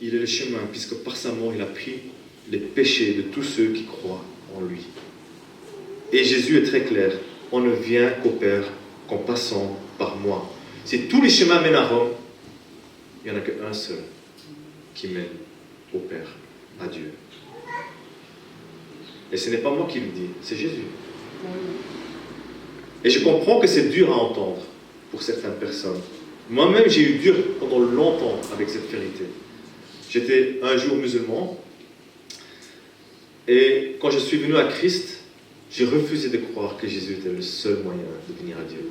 Il est le chemin, puisque par sa mort, il a pris les péchés de tous ceux qui croient en lui. Et Jésus est très clair. On ne vient qu'au Père qu'en passant par moi. Si tous les chemins mènent à Rome, il n'y en a qu'un seul qui mène au Père, à Dieu. Et ce n'est pas moi qui le dis, c'est Jésus. Et je comprends que c'est dur à entendre pour certaines personnes. Moi-même, j'ai eu dur pendant longtemps avec cette vérité. J'étais un jour musulman, et quand je suis venu à Christ, j'ai refusé de croire que Jésus était le seul moyen de venir à Dieu.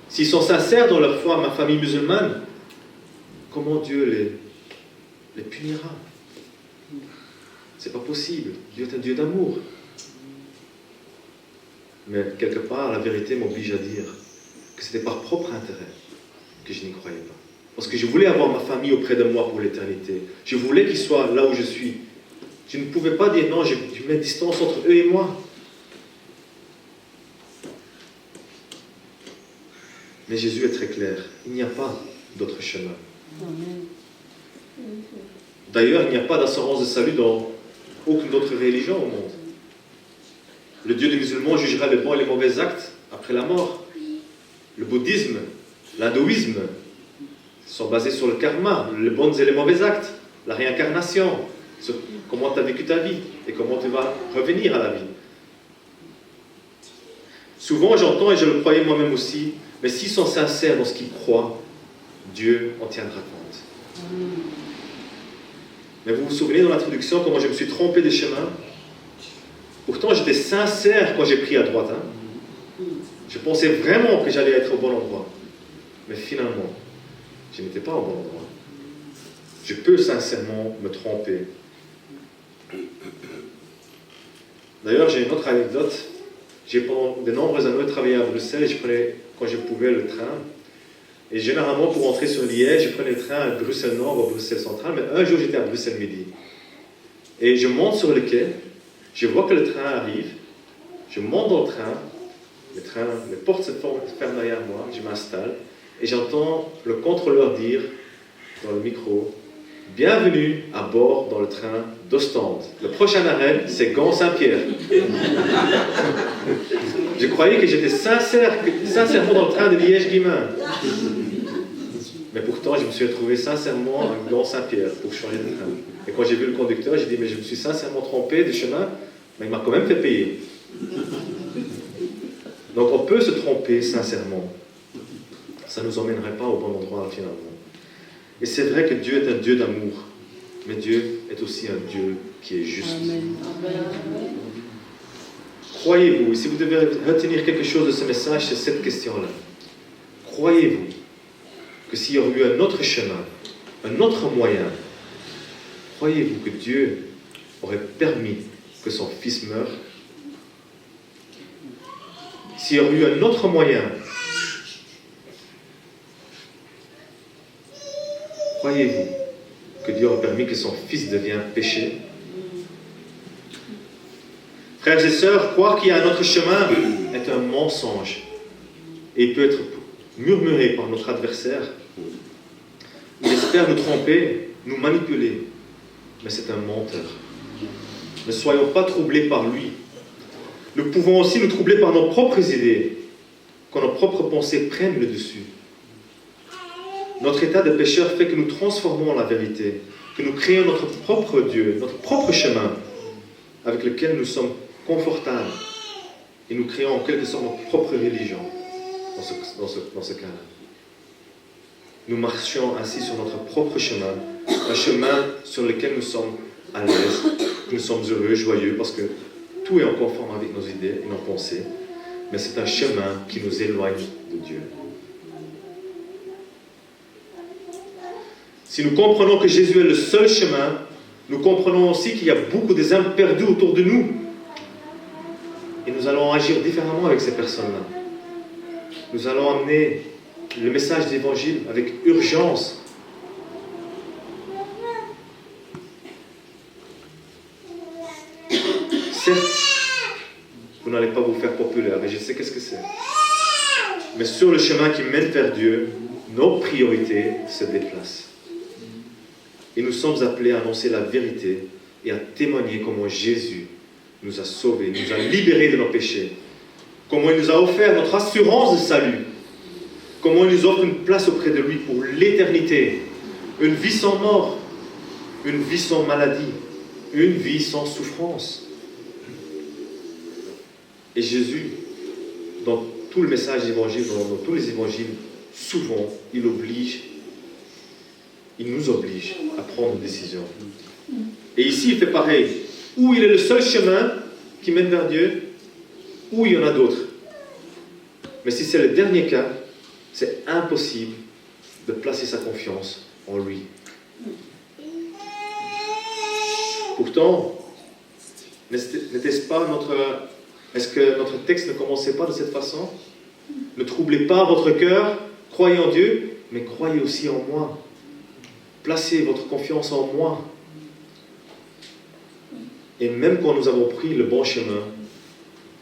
S'ils sont sincères dans leur foi, ma famille musulmane, comment Dieu les punira? C'est pas possible. Dieu est un Dieu d'amour. Mais quelque part, la vérité m'oblige à dire que c'était par propre intérêt que je n'y croyais pas. Parce que je voulais avoir ma famille auprès de moi pour l'éternité. Je voulais qu'ils soient là où je suis. Je ne pouvais pas dire non, je mets distance entre eux et moi. Mais Jésus est très clair. Il n'y a pas d'autre chemin. D'ailleurs, il n'y a pas d'assurance de salut dans aucune autre religion au monde. Le Dieu des musulmans jugera les bons et les mauvais actes après la mort. Le bouddhisme, l'hindouisme sont basés sur le karma, les bons et les mauvais actes, la réincarnation, sur comment tu as vécu ta vie et comment tu vas revenir à la vie. Souvent, j'entends, et je le croyais moi-même aussi, mais s'ils sont sincères dans ce qu'ils croient, Dieu en tiendra compte. Mais vous vous souvenez dans l'introduction comment je me suis trompé des chemins? Pourtant, j'étais sincère quand j'ai pris à droite. Je pensais vraiment que j'allais être au bon endroit. Mais finalement, je n'étais pas au bon endroit. Je peux sincèrement me tromper. D'ailleurs, j'ai une autre anecdote. J'ai pendant de nombreuses années travaillé à Bruxelles et je prenais, quand je pouvais, le train. Et généralement, pour rentrer sur Liège, je prenais le train à Bruxelles Nord ou à Bruxelles Centrale. Mais un jour, j'étais à Bruxelles Midi. Et je monte sur le quai. Je vois que le train arrive, je monte dans le train, les portes se ferment derrière moi, je m'installe, et j'entends le contrôleur dire dans le micro « Bienvenue à bord dans le train d'Ostende. Le prochain arrêt, c'est Gand-Saint-Pierre. » Je croyais que j'étais sincèrement dans le train de Liège-Guillemins. Mais pourtant, je me suis retrouvé sincèrement à Gand-Saint-Pierre pour changer de train. Et quand j'ai vu le conducteur, j'ai dit « Mais je me suis sincèrement trompé de chemin. » Mais il m'a quand même fait payer. Donc on peut se tromper sincèrement. Ça ne nous emmènerait pas au bon endroit finalement. Et c'est vrai que Dieu est un Dieu d'amour. Mais Dieu est aussi un Dieu qui est juste. Croyez-vous, et si vous devez retenir quelque chose de ce message, c'est cette question-là. Croyez-vous que s'il y aurait eu un autre chemin, un autre moyen, croyez-vous que Dieu aurait permis que son fils meure? S'il y aurait eu un autre moyen, croyez-vous que Dieu aurait permis que son fils devienne péché? Frères et sœurs, croire qu'il y a un autre chemin est un mensonge et il peut être murmuré par notre adversaire. Il espère nous tromper, nous manipuler, mais c'est un menteur. Ne soyons pas troublés par lui. Nous pouvons aussi nous troubler par nos propres idées, quand nos propres pensées prennent le dessus. Notre état de pécheur fait que nous transformons la vérité, que nous créons notre propre Dieu, notre propre chemin, avec lequel nous sommes confortable et nous créons en quelque sorte notre propre religion dans ce cas-là. Nous marchions ainsi sur notre propre chemin, un chemin sur lequel nous sommes à l'aise, nous sommes heureux, joyeux, parce que tout est en conforme avec nos idées et nos pensées, mais c'est un chemin qui nous éloigne de Dieu. Si nous comprenons que Jésus est le seul chemin, nous comprenons aussi qu'il y a beaucoup des âmes perdues autour de nous. Et nous allons agir différemment avec ces personnes-là. Nous allons amener le message d'évangile avec urgence. Certes, vous n'allez pas vous faire populaire, et je sais qu'est-ce que c'est. Mais sur le chemin qui mène vers Dieu, nos priorités se déplacent. Et nous sommes appelés à annoncer la vérité et à témoigner comment Jésus nous a sauvés, nous a libérés de nos péchés, comment il nous a offert notre assurance de salut, comment il nous offre une place auprès de lui pour l'éternité, une vie sans mort, une vie sans maladie, une vie sans souffrance. Et Jésus, dans tout le message d'évangile, dans tous les évangiles, souvent, il nous oblige à prendre une décision. Et ici, il fait pareil. Ou il est le seul chemin qui mène vers Dieu, ou il y en a d'autres. Mais si c'est le dernier cas, c'est impossible de placer sa confiance en lui. Pourtant, n'était-ce pas est-ce que notre texte ne commençait pas de cette façon? Ne troublez pas votre cœur, croyez en Dieu, mais croyez aussi en moi. Placez votre confiance en moi. Et même quand nous avons pris le bon chemin,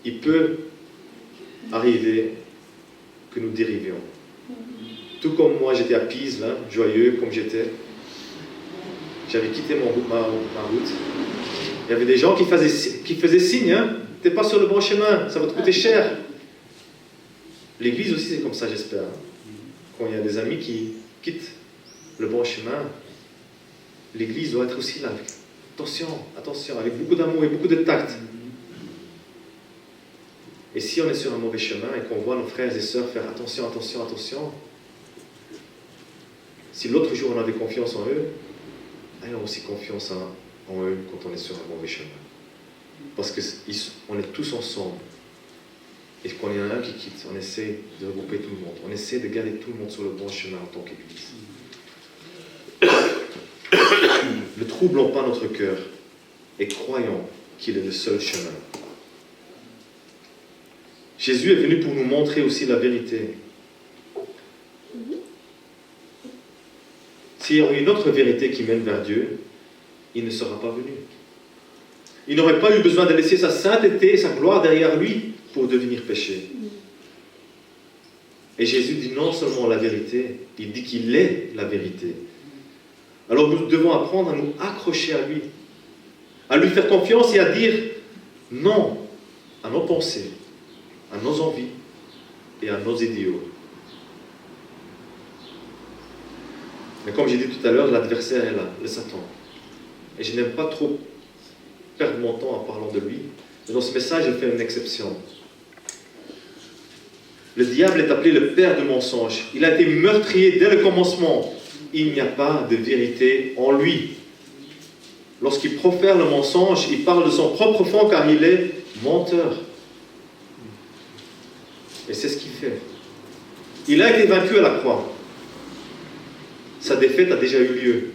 il peut arriver que nous dérivions. Tout comme moi, j'étais à Pise, là, joyeux comme j'étais. J'avais quitté ma route. Il y avait des gens qui faisaient signe, hein, t'es pas sur le bon chemin, ça va te coûter cher. L'église aussi, c'est comme ça, j'espère. Quand il y a des amis qui quittent le bon chemin, l'église doit être aussi là. Attention, attention, avec beaucoup d'amour et beaucoup de tact. Et si on est sur un mauvais chemin et qu'on voit nos frères et sœurs faire attention, attention, attention, si l'autre jour on avait confiance en eux, ayons aussi confiance en eux quand on est sur un mauvais chemin. Parce qu'on est tous ensemble. Et quand il y en a un qui quitte, on essaie de regrouper tout le monde. On essaie de garder tout le monde sur le bon chemin en tant qu'Église. Ne troublons pas notre cœur et croyons qu'il est le seul chemin. Jésus est venu pour nous montrer aussi la vérité. S'il y aurait une autre vérité qui mène vers Dieu, il ne sera pas venu. Il n'aurait pas eu besoin de laisser sa sainteté et sa gloire derrière lui pour devenir péché. Et Jésus dit non seulement la vérité, il dit qu'il est la vérité. Alors nous devons apprendre à nous accrocher à lui, à lui faire confiance et à dire non à nos pensées, à nos envies et à nos idéaux. Mais comme j'ai dit tout à l'heure, l'adversaire est là, le Satan. Et je n'aime pas trop perdre mon temps en parlant de lui, mais dans ce message, je fais une exception. Le diable est appelé le père de mensonges. Il a été meurtrier dès le commencement. Il n'y a pas de vérité en lui. Lorsqu'il profère le mensonge, il parle de son propre fond car il est menteur. Et c'est ce qu'il fait. Il a été vaincu à la croix. Sa défaite a déjà eu lieu.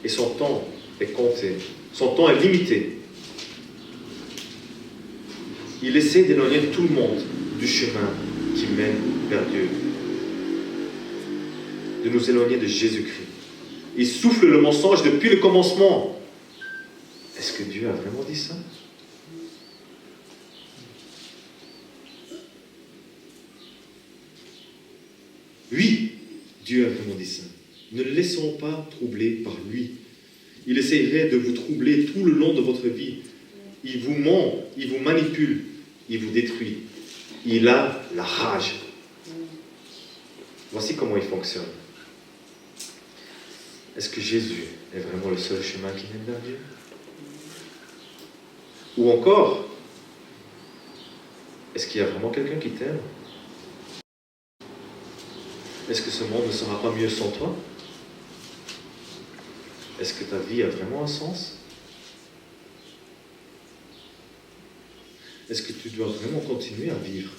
Et son temps est compté. Son temps est limité. Il essaie d'éloigner tout le monde du chemin qui mène vers Dieu. De nous éloigner de Jésus-Christ. Il souffle le mensonge depuis le commencement. Est-ce que Dieu a vraiment dit ça? Oui, Dieu a vraiment dit ça. Ne le laissons pas troubler par lui. Il essaierait de vous troubler tout le long de votre vie. Il vous ment, il vous manipule, il vous détruit. Il a la rage. Voici comment il fonctionne. Est-ce que Jésus est vraiment le seul chemin qui mène vers Dieu? Ou encore, est-ce qu'il y a vraiment quelqu'un qui t'aime? Est-ce que ce monde ne sera pas mieux sans toi? Est-ce que ta vie a vraiment un sens? Est-ce que tu dois vraiment continuer à vivre?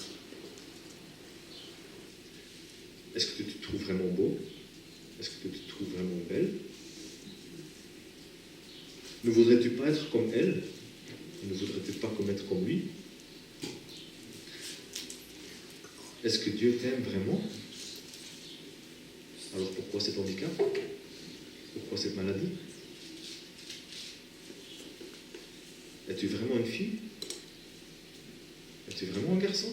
Est-ce que tu te trouves vraiment beau? Est-ce que tu te trouves vraiment belle? Ne voudrais-tu pas être comme elle? Ne voudrais-tu pas être comme lui? Est-ce que Dieu t'aime vraiment? Alors pourquoi cet handicap? Pourquoi cette maladie? Es-tu vraiment une fille? Es-tu vraiment un garçon?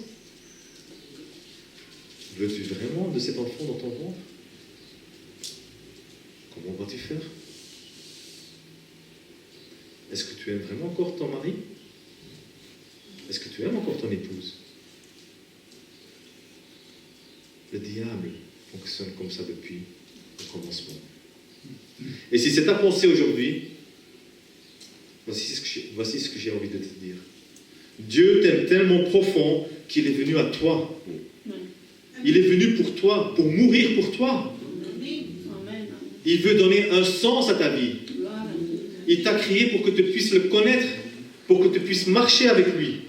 Veux-tu vraiment de cet enfant dans ton ventre? Comment vas-tu faire? Est-ce que tu aimes vraiment encore ton mari? Est-ce que tu aimes encore ton épouse? Le diable fonctionne comme ça depuis le commencement. Et si c'est ta pensée aujourd'hui, voici ce que j'ai envie de te dire. Dieu t'aime tellement profond qu'il est venu à toi. Il est venu pour toi, pour mourir pour toi. Il veut donner un sens à ta vie. Il t'a créé pour que tu puisses le connaître, pour que tu puisses marcher avec lui.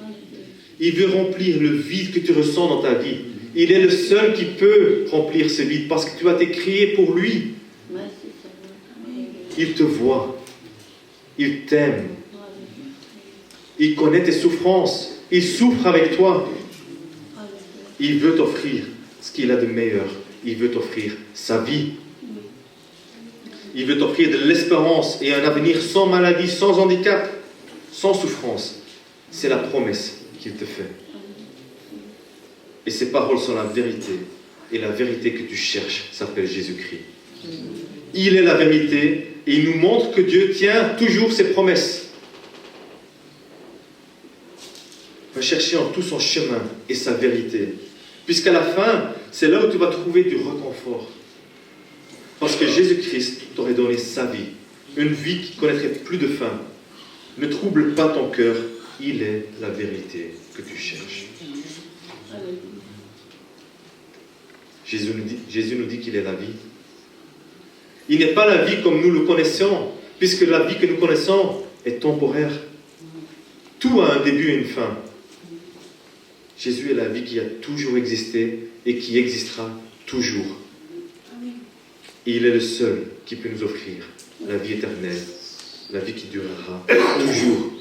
Il veut remplir le vide que tu ressens dans ta vie. Il est le seul qui peut remplir ce vide parce que tu as été créé pour lui. Il te voit. Il t'aime. Il connaît tes souffrances. Il souffre avec toi. Il veut t'offrir ce qu'il a de meilleur. Il veut t'offrir sa vie. Il veut t'offrir de l'espérance et un avenir sans maladie, sans handicap, sans souffrance. C'est la promesse qu'il te fait. Et ces paroles sont la vérité. Et la vérité que tu cherches s'appelle Jésus-Christ. Il est la vérité et il nous montre que Dieu tient toujours ses promesses. Rechercher en tout son chemin et sa vérité. Puisqu'à la fin, c'est là où tu vas trouver du réconfort. Parce que Jésus-Christ t'aurait donné sa vie. Une vie qui ne connaîtrait plus de fin. Ne trouble pas ton cœur. Il est la vérité que tu cherches. Jésus nous dit qu'il est la vie. Il n'est pas la vie comme nous le connaissons, puisque la vie que nous connaissons est temporaire. Tout a un début et une fin. Jésus est la vie qui a toujours existé et qui existera toujours. Et il est le seul qui peut nous offrir la vie éternelle, la vie qui durera toujours.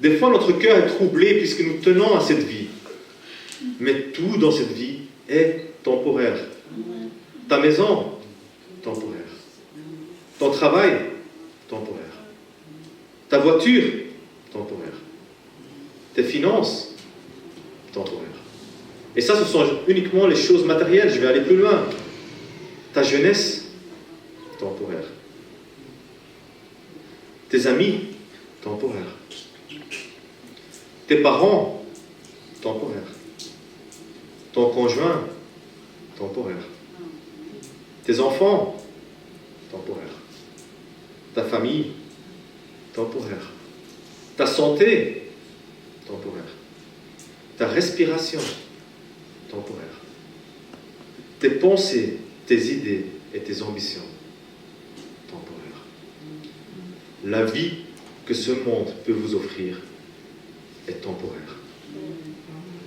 Des fois, notre cœur est troublé puisque nous tenons à cette vie. Mais tout dans cette vie est temporaire. Ta maison, temporaire. Ton travail, temporaire. Ta voiture, temporaire. Tes finances, temporaire. Et ça, ce sont uniquement les choses matérielles. Je vais aller plus loin. Ta jeunesse, temporaire. Tes amis, temporaire. Tes parents, temporaire. Ton conjoint, temporaire. Tes enfants, temporaire. Ta famille, temporaire. Ta santé, temporaire. Ta respiration, temporaire. Tes pensées, tes idées et tes ambitions, temporaires. La vie que ce monde peut vous offrir est temporaire.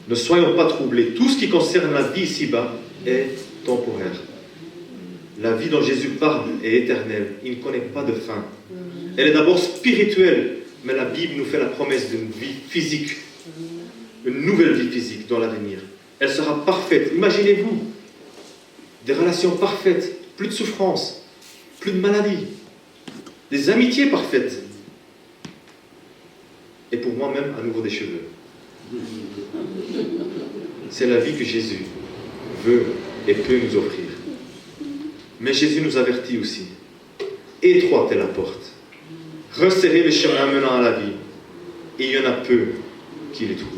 Ne soyons pas troublés. Tout ce qui concerne la vie ici-bas est temporaire. La vie dont Jésus parle est éternelle. Il ne connaît pas de fin. Elle est d'abord spirituelle, mais la Bible nous fait la promesse d'une vie physique, une nouvelle vie physique dans l'avenir. Elle sera parfaite. Imaginez-vous, des relations parfaites, plus de souffrance, plus de maladies, des amitiés parfaites. Et pour moi-même, à nouveau des cheveux. C'est la vie que Jésus veut et peut nous offrir. Mais Jésus nous avertit aussi. Étroite est la porte. Resserrez les chemins menant à la vie. Et il y en a peu qui les trouvent.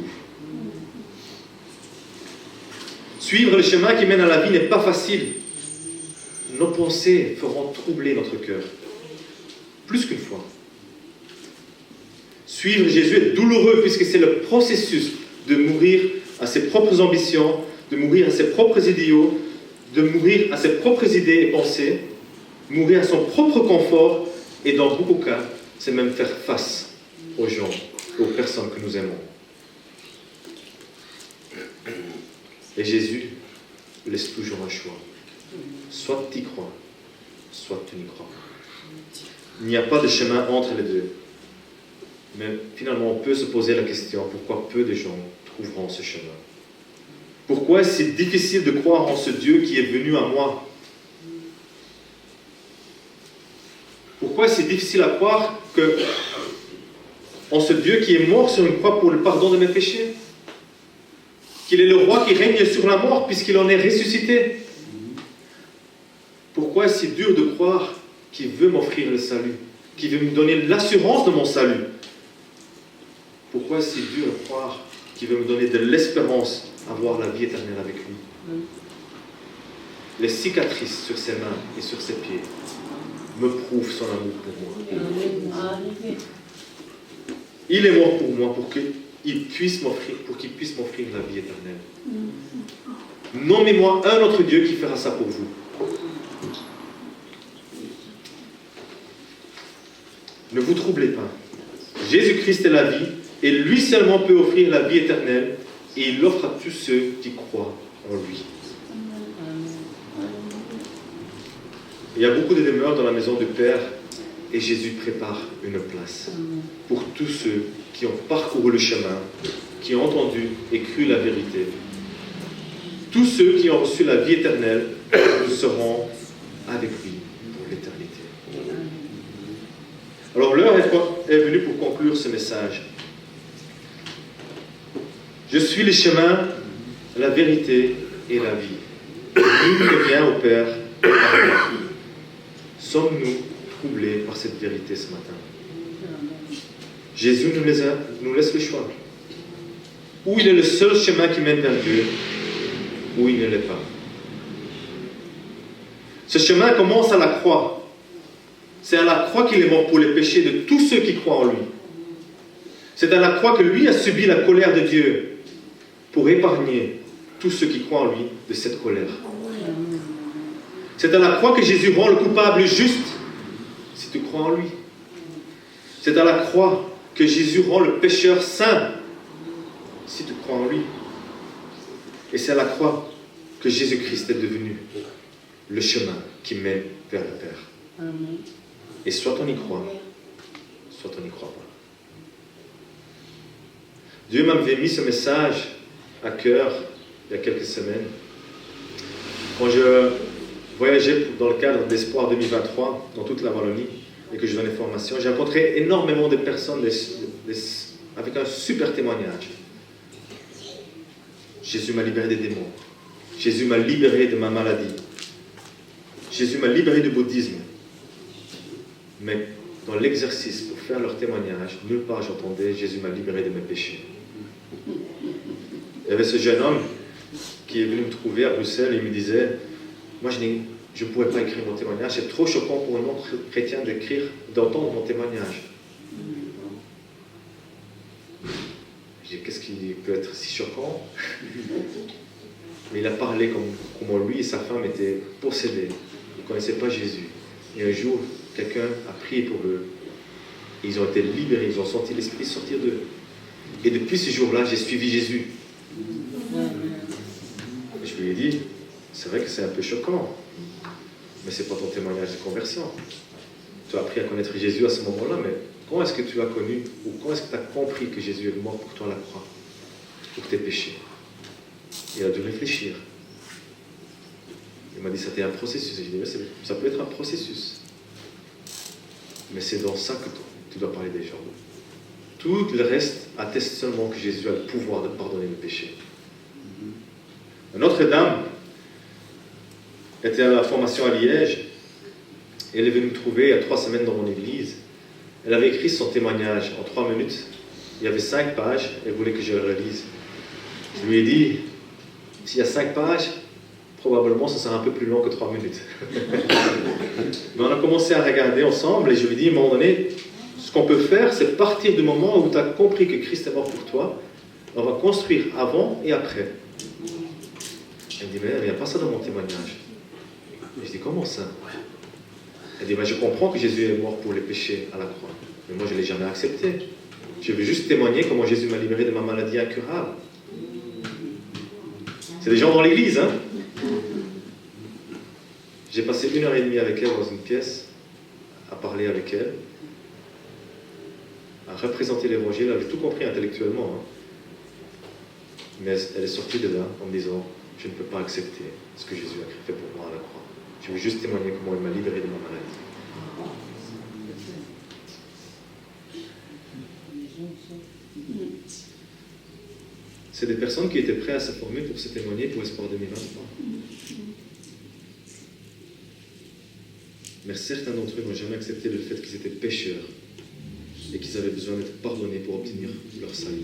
Suivre le chemin qui mène à la vie n'est pas facile. Nos pensées feront troubler notre cœur. Plus qu'une fois. Suivre Jésus est douloureux puisque c'est le processus de mourir à ses propres ambitions, de mourir à ses propres idéaux, de mourir à ses propres idées et pensées, mourir à son propre confort, et dans beaucoup de cas, c'est même faire face aux gens, aux personnes que nous aimons. Et Jésus laisse toujours un choix. Soit tu y crois, soit tu n'y crois pas. Il n'y a pas de chemin entre les deux. Mais finalement, on peut se poser la question, pourquoi peu de gens trouveront ce chemin? Pourquoi est-ce si difficile de croire en ce Dieu qui est venu à moi? Pourquoi est-ce si difficile à croire en ce Dieu qui est mort sur une croix pour le pardon de mes péchés? Qu'il est le roi qui règne sur la mort puisqu'il en est ressuscité? Pourquoi est-ce si dur de croire qu'il veut m'offrir le salut, qu'il veut me donner l'assurance de mon salut? Pourquoi est-ce si dur de croire qu'il veut me donner de l'espérance à voir la vie éternelle avec lui? Les cicatrices sur ses mains et sur ses pieds me prouvent son amour pour moi. Il est mort pour moi pour qu'il puisse m'offrir la vie éternelle. Nommez-moi un autre Dieu qui fera ça pour vous. Ne vous troublez pas. Jésus-Christ est la vie, et lui seulement peut offrir la vie éternelle, et il l'offre à tous ceux qui croient en lui. Il y a beaucoup de demeures dans la maison du Père, et Jésus prépare une place pour tous ceux qui ont parcouru le chemin, qui ont entendu et cru la vérité. Tous ceux qui ont reçu la vie éternelle seront avec lui pour l'éternité. Alors l'heure est venue pour conclure ce message. Je suis le chemin, la vérité et la vie. Nul ne vient au Père par moi. Sommes-nous troublés par cette vérité ce matin? Jésus nous laisse le choix. Ou il est le seul chemin qui mène vers Dieu, ou il ne l'est pas. Ce chemin commence à la croix. C'est à la croix qu'il est mort pour les péchés de tous ceux qui croient en lui. C'est à la croix que lui a subi la colère de Dieu pour épargner tous ceux qui croient en lui de cette colère. C'est à la croix que Jésus rend le coupable juste si tu crois en lui. C'est à la croix que Jésus rend le pécheur saint si tu crois en lui. Et c'est à la croix que Jésus-Christ est devenu le chemin qui mène vers le Père. Et soit on y croit, soit on n'y croit pas. Dieu m'avait mis ce message à cœur il y a quelques semaines. Quand je voyageais dans le cadre d'Espoir 2023 dans toute la Wallonie et que je donnais formation, j'ai rencontré énormément de personnes avec un super témoignage. Jésus m'a libéré des démons. Jésus m'a libéré de ma maladie. Jésus m'a libéré du bouddhisme. Mais dans l'exercice pour faire leur témoignage, nulle part j'entendais Jésus m'a libéré de mes péchés. Il y avait ce jeune homme qui est venu me trouver à Bruxelles et il me disait, moi je ne pouvais pas écrire mon témoignage, c'est trop choquant pour un non-chrétien d'entendre mon témoignage. Je dis, qu'est-ce qui peut être si choquant? Mais il a parlé comment lui et sa femme étaient possédés. Ils ne connaissaient pas Jésus. Et un jour, quelqu'un a prié pour eux. Et ils ont été libérés, ils ont senti l'Esprit sortir d'eux. Et depuis ce jour-là, j'ai suivi Jésus. Et je lui ai dit, c'est vrai que c'est un peu choquant, mais ce n'est pas ton témoignage de conversion. Tu as appris à connaître Jésus à ce moment-là, mais quand est-ce que tu as connu, ou quand est-ce que tu as compris que Jésus est mort pour toi à la croix, pour tes péchés? Il a dû réfléchir. Il m'a dit, c'était un processus. Et j'ai dit, ça peut être un processus. Mais c'est dans ça que tu dois parler des gens. Tout le reste atteste seulement que Jésus a le pouvoir de pardonner le péché. Une autre dame était à la formation à Liège. Et elle est venue me trouver il y a 3 semaines dans mon église. Elle avait écrit son témoignage en 3 minutes. Il y avait 5 pages. Elle voulait que je le relise. Je lui ai dit, s'il y a 5 pages, probablement ce sera un peu plus long que 3 minutes. Mais on a commencé à regarder ensemble et je lui ai dit, à un moment donné, ce qu'on peut faire, c'est partir du moment où tu as compris que Christ est mort pour toi, on va construire avant et après. Elle me dit, mais il n'y a pas ça dans mon témoignage. Et je dis, comment ça? Elle dit, je comprends que Jésus est mort pour les péchés à la croix, mais moi je ne l'ai jamais accepté. Je veux juste témoigner comment Jésus m'a libéré de ma maladie incurable. C'est des gens dans l'église, hein? J'ai passé 1h30 avec elle dans une pièce, à parler avec elle, à représenter l'évangile. Elle avait tout compris intellectuellement, hein. Mais elle est sortie de là en me disant, je ne peux pas accepter ce que Jésus a fait pour moi à la croix. Je veux juste témoigner comment il m'a libéré de ma maladie. C'est des personnes qui étaient prêtes à se former pour se témoigner pour Espoir 2023. Mais certains d'entre eux n'ont jamais accepté le fait qu'ils étaient pécheurs et qu'ils avaient besoin d'être pardonnés pour obtenir leur salut.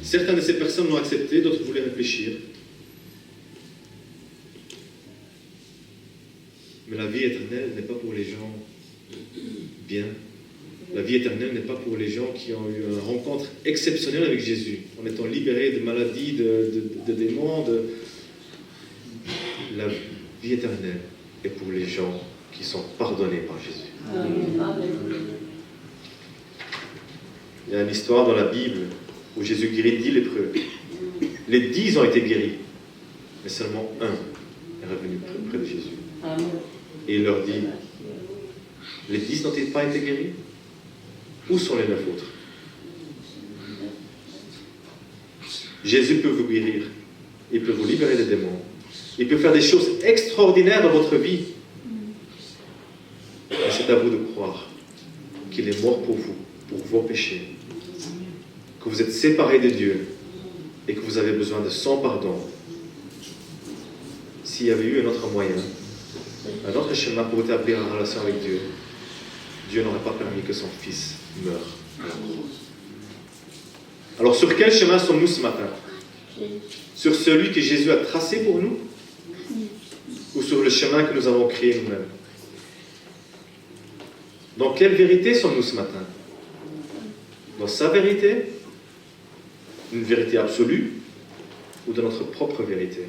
Certaines de ces personnes l'ont accepté, d'autres voulaient réfléchir. Mais la vie éternelle n'est pas pour les gens bien. La vie éternelle n'est pas pour les gens qui ont eu une rencontre exceptionnelle avec Jésus, en étant libérés de maladies, de démons. La vie éternelle est pour les gens qui sont pardonnés par Jésus. Il y a une histoire dans la Bible où Jésus guérit 10 lépreux. Les 10 ont été guéris, mais seulement un est revenu près de Jésus. Et il leur dit, les 10 n'ont-ils pas été guéris? Où sont les 9 autres? Jésus peut vous guérir. Il peut vous libérer des démons. Il peut faire des choses extraordinaires dans votre vie. Mais c'est à vous de croire qu'il est mort pour vous, pour vos péchés, que vous êtes séparés de Dieu et que vous avez besoin de son pardon. S'il y avait eu un autre moyen, un autre chemin pour établir une relation avec Dieu, Dieu n'aurait pas permis que son Fils meure à la croix. Alors sur quel chemin sommes-nous ce matin? Sur celui que Jésus a tracé pour nous? Ou sur le chemin que nous avons créé nous-mêmes? Dans quelle vérité sommes-nous ce matin? Dans sa vérité? Une vérité absolue? Ou dans notre propre vérité?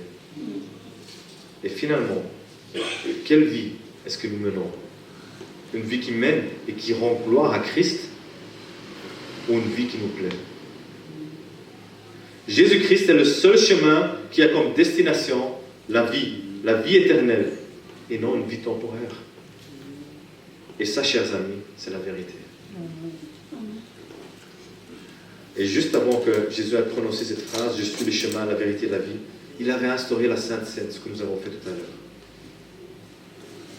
Et finalement, quelle vie est-ce que nous menons? Une vie qui mène et qui rend gloire à Christ, ou une vie qui nous plaît? Jésus-Christ est le seul chemin qui a comme destination la vie éternelle, et non une vie temporaire. Et ça, chers amis, c'est la vérité. Et juste avant que Jésus ait prononcé cette phrase, « Je suis le chemin, la vérité et la vie », il avait instauré la Sainte Seine, ce que nous avons fait tout à l'heure.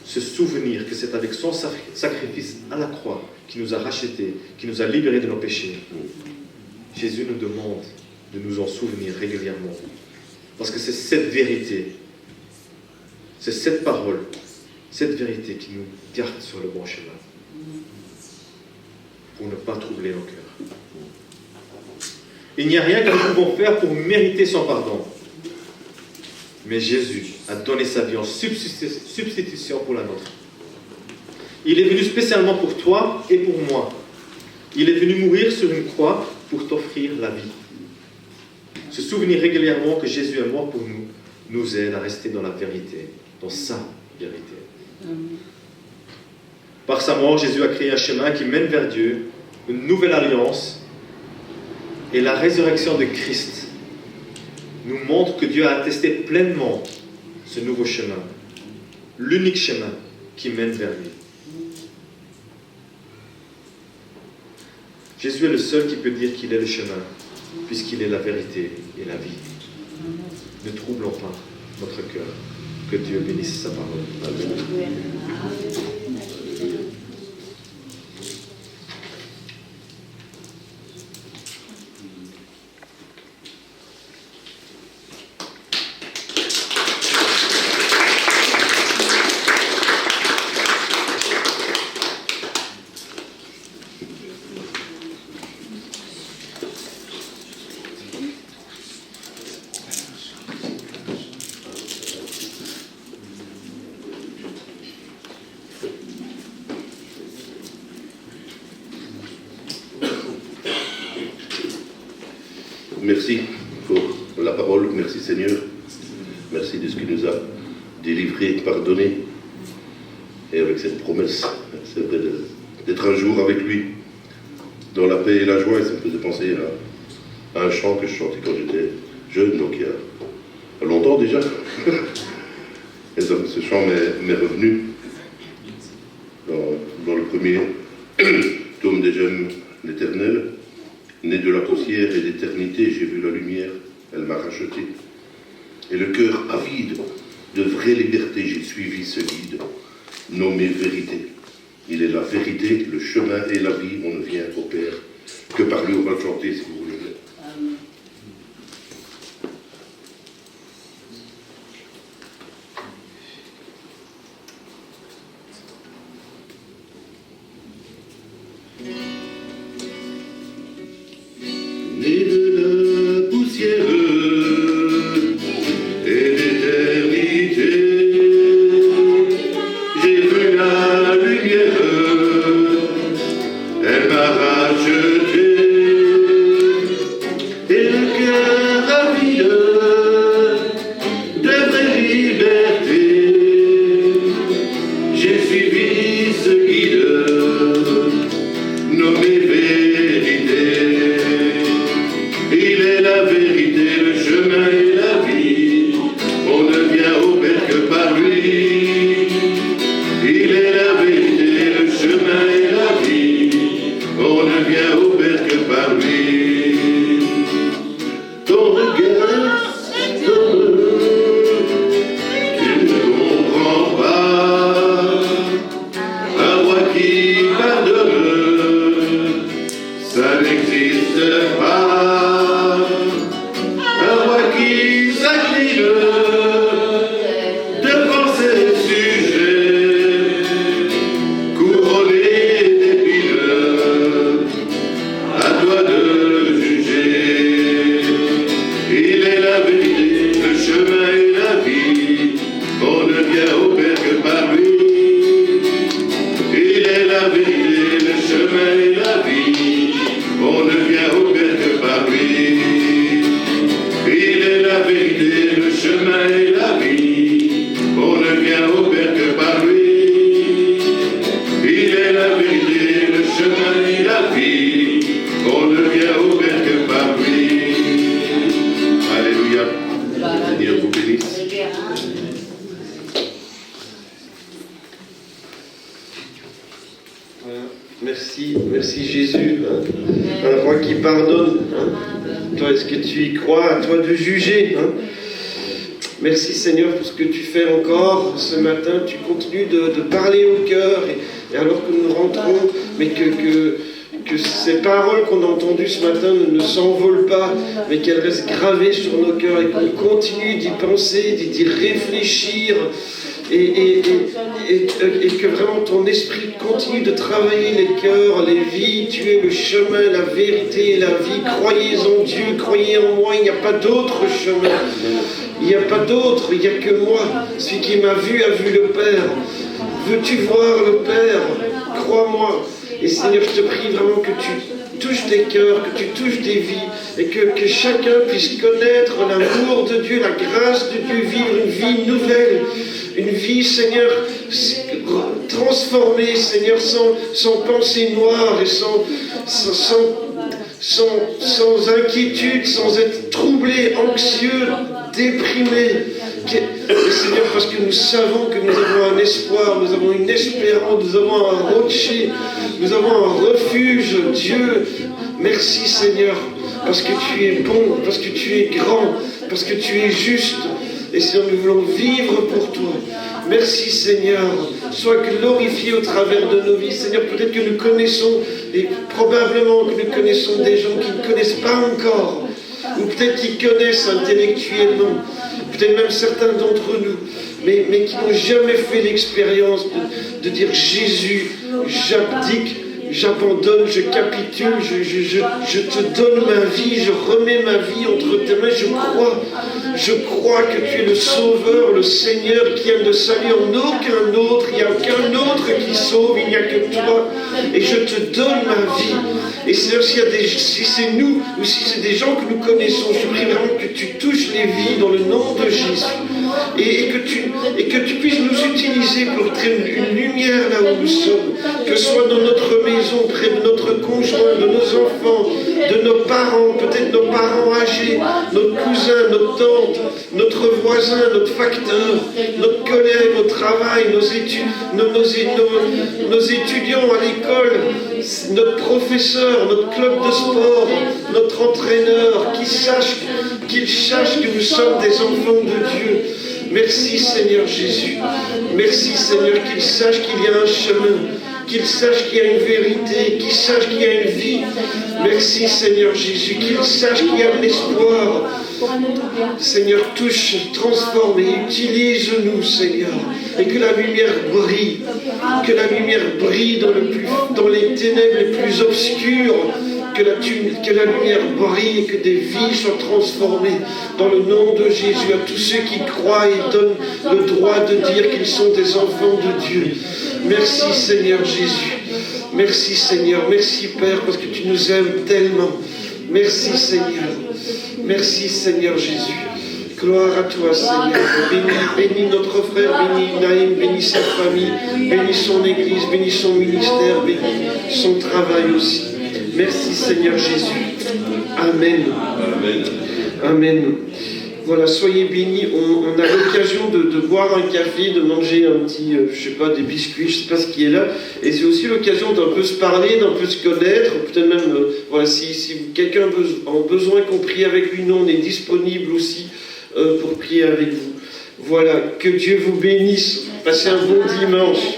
Se souvenir que c'est avec son sacrifice à la croix qui nous a rachetés, qui nous a libérés de nos péchés. Jésus nous demande de nous en souvenir régulièrement. Parce que c'est cette vérité, c'est cette parole, cette vérité qui nous garde sur le bon chemin. Pour ne pas troubler nos cœurs. Il n'y a rien que nous pouvons faire pour mériter son pardon. Mais Jésus a donné sa vie en substitution pour la nôtre. Il est venu spécialement pour toi et pour moi. Il est venu mourir sur une croix pour t'offrir la vie. Se souvenir régulièrement que Jésus est mort pour nous, nous aide à rester dans la vérité, dans sa vérité. Par sa mort, Jésus a créé un chemin qui mène vers Dieu, une nouvelle alliance, et la résurrection de Christ nous montre que Dieu a attesté pleinement ce nouveau chemin, l'unique chemin qui mène vers lui. Jésus est le seul qui peut dire qu'il est le chemin, puisqu'il est la vérité et la vie. Ne troublons pas notre cœur. Que Dieu bénisse sa parole. Amen. merci pour la parole, merci Seigneur, merci de ce qu'il nous a délivré, pardonné, et avec cette promesse, c'est vrai, d'être un jour avec lui, dans la paix et la joie. Et ça me faisait penser à un chant que je chantais quand j'étais jeune, donc il y a longtemps déjà. Et donc ce chant m'est revenu dans le premier tome des Gemmes l'Éternel. Né de la poussière et d'éternité, j'ai vu la lumière, elle m'a racheté. Et le cœur avide de vraie liberté, j'ai suivi ce guide, nommé vérité. Il est la vérité, le chemin et la vie, on ne vient au Père que par lui. On va le chanter si vous voulez. Né de la poussière et d'éternité, j'ai vu la lumière, elle m'a racheté, et le cœur avide de vraie liberté, j'ai suivi ce guide, nommé vérité. Il est la vérité, le chemin et la vie, on ne vient au Père que par lui. Il est la vérité, le chemin et la vie, on ne vient au Père que par lui. Ton regard s'étonne, tu ne comprends pas, un roi qui pardonne, ça n'existe pas. Un roi qui s'incline devant ses sujets, couronné d'épines, à toi de juger. Il est la vérité, le chemin et la vie, on ne vient au Père que par lui. Il est la vérité, le chemin et la vie, on ne vient au Père que par lui. Il est la vérité, le chemin et la vie, on ne vient au Père que par lui. Il est la vérité, le chemin et la vie, on ne vient au Père que par lui. Alléluia. Seigneur vous bénisse. Merci Jésus, un roi qui pardonne. Toi, est-ce que tu y crois? À toi de juger. Merci Seigneur pour ce que tu fais encore ce matin. Tu continues de parler au cœur, et alors que nous rentrons, mais que ces paroles qu'on a entendues ce matin ne s'envolent pas, mais qu'elles restent gravées sur nos cœurs, et qu'on continue d'y penser, d'y réfléchir, et que vraiment ton esprit continue de travailler les cœurs, les vies. Tu es le chemin, la vérité et la vie. Croyez en Dieu, croyez en moi, il n'y a pas d'autre chemin. Il n'y a pas d'autre, il n'y a que moi. Celui qui m'a vu a vu le Père. Veux-tu voir le Père? Crois-moi. Et Seigneur, je te prie vraiment que tu touches des cœurs, que tu touches des vies, et que chacun puisse connaître l'amour de Dieu, la grâce de Dieu, vivre une vie nouvelle, une vie, Seigneur, transformée, Seigneur, sans pensée noire et sans inquiétude, sans être troublé, anxieux, déprimé. Seigneur, parce que nous savons que nous avons un espoir, nous avons une espérance, nous avons un rocher, nous avons un refuge, Dieu. Merci Seigneur, parce que tu es bon, parce que tu es grand, parce que tu es juste. Et Seigneur, nous voulons vivre pour toi. Merci Seigneur, sois glorifié au travers de nos vies. Seigneur, peut-être que nous connaissons, et probablement que nous connaissons des gens qui ne connaissent pas encore, ou peut-être qui connaissent intellectuellement, peut-être même certains d'entre nous, mais qui n'ont jamais fait l'expérience de dire Jésus, j'abdique j'abandonne, je capitule, je te donne ma vie, je remets ma vie entre tes mains, je crois que tu es le Sauveur, le Seigneur qui aime le salut en aucun autre, il n'y a aucun autre qui sauve, il n'y a que toi, et je te donne ma vie. Et Seigneur, si c'est nous, ou si c'est des gens que nous connaissons, je prie vraiment que tu touches les vies dans le nom de Jésus, et que tu puisses nous utiliser pour traîner une lumière là où nous sommes, que ce soit dans notre maison, près de notre conjoint, de nos enfants, de nos parents, peut-être nos parents âgés, notre cousin, notre tante, notre voisin, notre facteur, notre collègue au travail, nos étudiants à l'école, notre professeur, notre club de sport, notre entraîneur, qu'ils sachent que nous sommes des enfants de Dieu. Merci Seigneur Jésus. Merci Seigneur qu'ils sachent qu'il y a un chemin, qu'ils sachent qu'il y a une vérité, qu'ils sachent qu'il y a une vie. Merci Seigneur Jésus, qu'ils sachent qu'il y a un espoir. Seigneur, touche, transforme et utilise-nous Seigneur. Et que la lumière brille dans les ténèbres les plus obscures. Que la lumière brille et que des vies soient transformées dans le nom de Jésus à tous ceux qui croient et donnent le droit de dire qu'ils sont des enfants de Dieu. Merci Seigneur Jésus. Merci Seigneur. Merci Père parce que tu nous aimes tellement. Merci Seigneur. Merci Seigneur Jésus. Gloire à toi Seigneur. Bénis notre frère, bénis Naïm, bénis sa famille, bénis son église, bénis son ministère, bénis son travail aussi. Merci Seigneur Jésus. Amen. Amen. Amen. Voilà, soyez bénis. On a l'occasion de boire un café, de manger un petit, je sais pas, des biscuits, je sais pas ce qui est là. Et c'est aussi l'occasion d'un peu se parler, d'un peu se connaître. Peut-être même, voilà, si quelqu'un a besoin qu'on prie avec lui, nous on est disponible aussi pour prier avec vous. Voilà, que Dieu vous bénisse. Passez un bon dimanche.